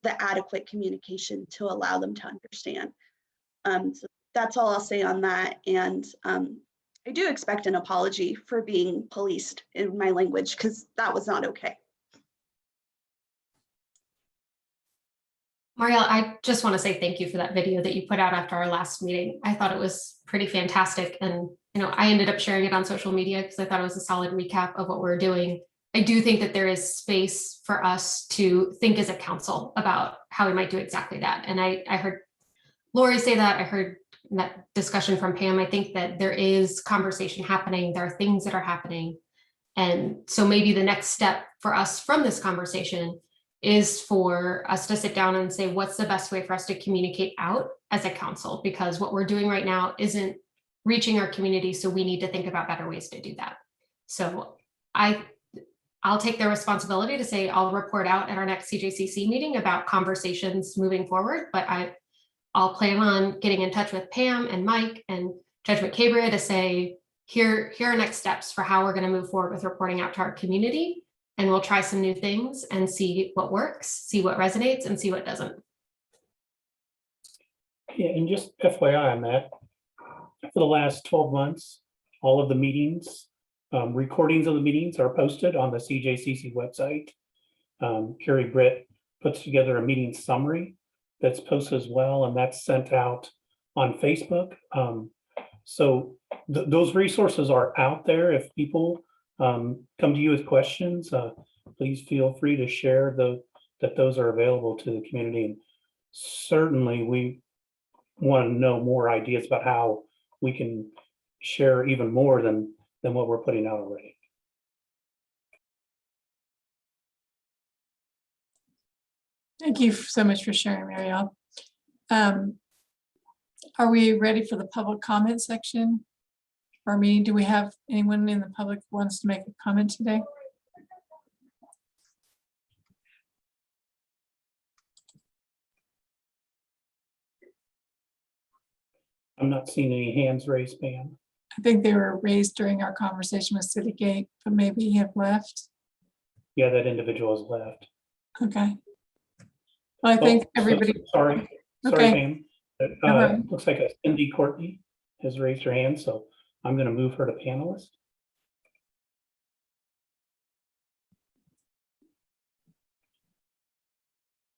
the adequate communication to allow them to understand? So that's all I'll say on that. And I do expect an apology for being policed in my language, because that was not okay. Marielle, I just want to say thank you for that video that you put out after our last meeting. I thought it was pretty fantastic. And, I ended up sharing it on social media because I thought it was a solid recap of what we're doing. I do think that there is space for us to think as a council about how we might do exactly that. And I heard Lori say that. I heard that discussion from Pam. I think that there is conversation happening. There are things that are happening. And so maybe the next step for us from this conversation is for us to sit down and say, what's the best way for us to communicate out as a council? Because what we're doing right now isn't reaching our community. So we need to think about better ways to do that. So I'll take the responsibility to say, I'll report out at our next CJCC meeting about conversations moving forward, but I'll plan on getting in touch with Pam and Mike and Judge McCabria to say, here are next steps for how we're going to move forward with reporting out to our community. And we'll try some new things and see what works, see what resonates, and see what doesn't. Yeah, and just FYI on that, for the last 12 months, all of the meetings, recordings of the meetings are posted on the CJCC website. Carrie Britt puts together a meeting summary that's posted as well, and that's sent out on Facebook. So those resources are out there. If people come to you with questions, please feel free to share that those are available to the community. certainly we want to know more ideas about how we can share even more than what we're putting out already. Thank you so much for sharing, Marielle. Are we ready for the public comment section? For me, do we have anyone in the public who wants to make a comment today? I'm not seeing any hands raised, Pam. I think they were raised during our conversation with CityGate, but maybe have left. Yeah, that individual has left. Okay. Well, I think everybody. Sorry, Okay. Pam. Looks like a Cindy Courtney has raised her hand, so I'm going to move her to panelist.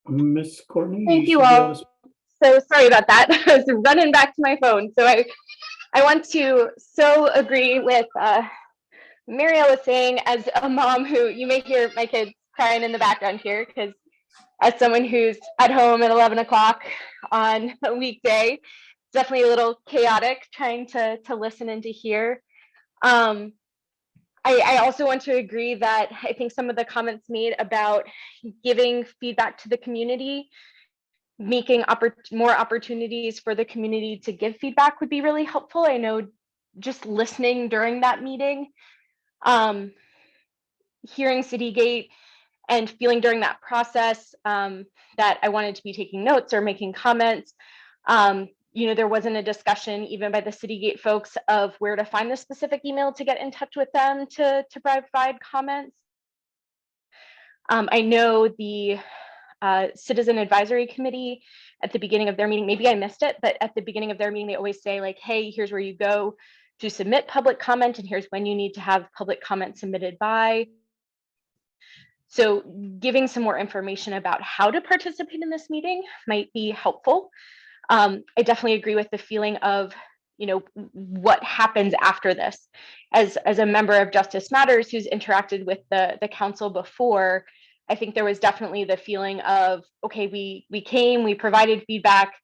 Miss Courtney. Thank you should be able all. to- So sorry about that. I was running back to my phone. So I want to so agree with Marielle was saying, as a mom who, you may hear my kids crying in the background here, because as someone who's at home at 11 o'clock on a weekday, it's definitely a little chaotic trying to listen and to hear. I also want to agree that I think some of the comments made about giving feedback to the community, making more opportunities for the community to give feedback would be really helpful. I know just listening during that meeting, hearing CityGate and feeling during that process that I wanted to be taking notes or making comments. You know, there wasn't a discussion even by the CityGate folks of where to find the specific email to get in touch with them to provide comments. I know the Citizen Advisory Committee at the beginning of their meeting, maybe I missed it, but at the beginning of their meeting, they always say like, hey, here's where you go to submit public comment, and here's when you need to have public comment submitted by. So giving some more information about how to participate in this meeting might be helpful. I definitely agree with the feeling of, you know, what happens after this. As a member of Justice Matters who's interacted with the council before, I think there was definitely the feeling of, okay, we came, we provided feedback,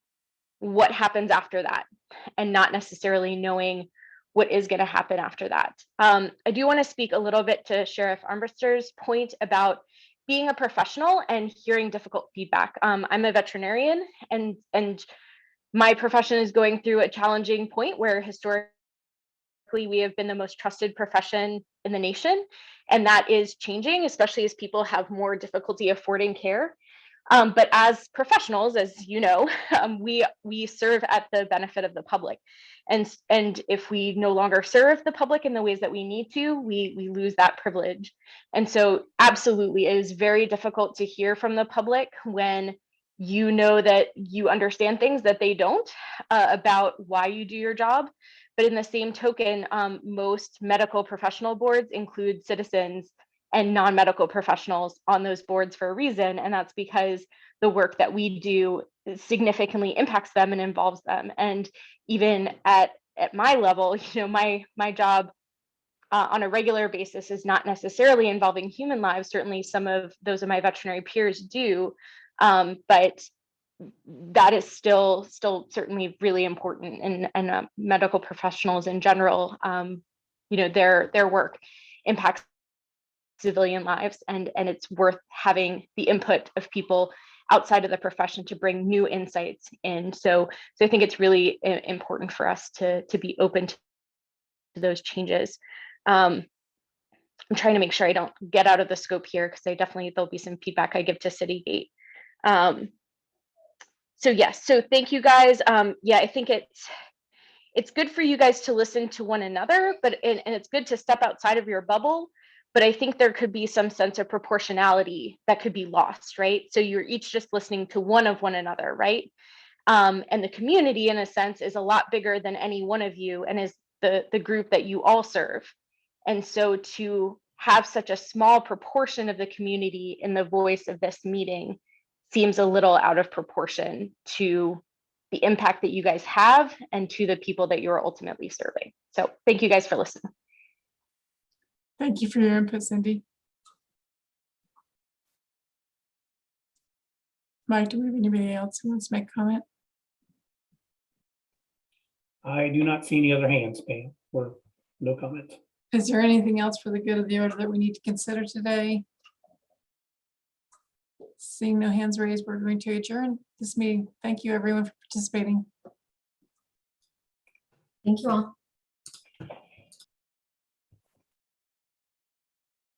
what happens after that? And not necessarily knowing what is going to happen after that. I do want to speak a little bit to Sheriff Armbrister's point about being a professional and hearing difficult feedback. I'm a veterinarian, and my profession is going through a challenging point where historically we have been the most trusted profession in the nation, and that is changing, especially as people have more difficulty affording care. But as professionals, as you know, we serve at the benefit of the public. And if we no longer serve the public in the ways that we need to, we lose that privilege. And so absolutely, it is very difficult to hear from the public when you know that you understand things that they don't about why you do your job. But in the same token, most medical professional boards include citizens and non-medical professionals on those boards for a reason. And that's because the work that we do significantly impacts them and involves them. And even at my level, you know, my job on a regular basis is not necessarily involving human lives. Certainly some of those of my veterinary peers do, but that is still certainly really important. And medical professionals in general, you know, their work impacts civilian lives, and it's worth having the input of people outside of the profession to bring new insights in. So I think it's really important for us to be open to those changes. I'm trying to make sure I don't get out of the scope here, because there'll be some feedback I give to CityGate. So yes, so thank you guys. Yeah, I think it's good for you guys to listen to one another, but and it's good to step outside of your bubble. But I think there could be some sense of proportionality that could be lost, right? So you're each just listening to one another, right? And the community, in a sense, is a lot bigger than any one of you, and is the group that you all serve. And so to have such a small proportion of the community in the voice of this meeting seems a little out of proportion to the impact that you guys have and to the people that you're ultimately serving. So thank you guys for listening. Thank you for your input, Cindy. Mike, do we have anybody else who wants to make a comment? I do not see any other hands, Pam, or no comment. Is there anything else for the good of the order that we need to consider today? Seeing no hands raised, we're going to adjourn this meeting. Thank you, everyone, for participating. Thank you all.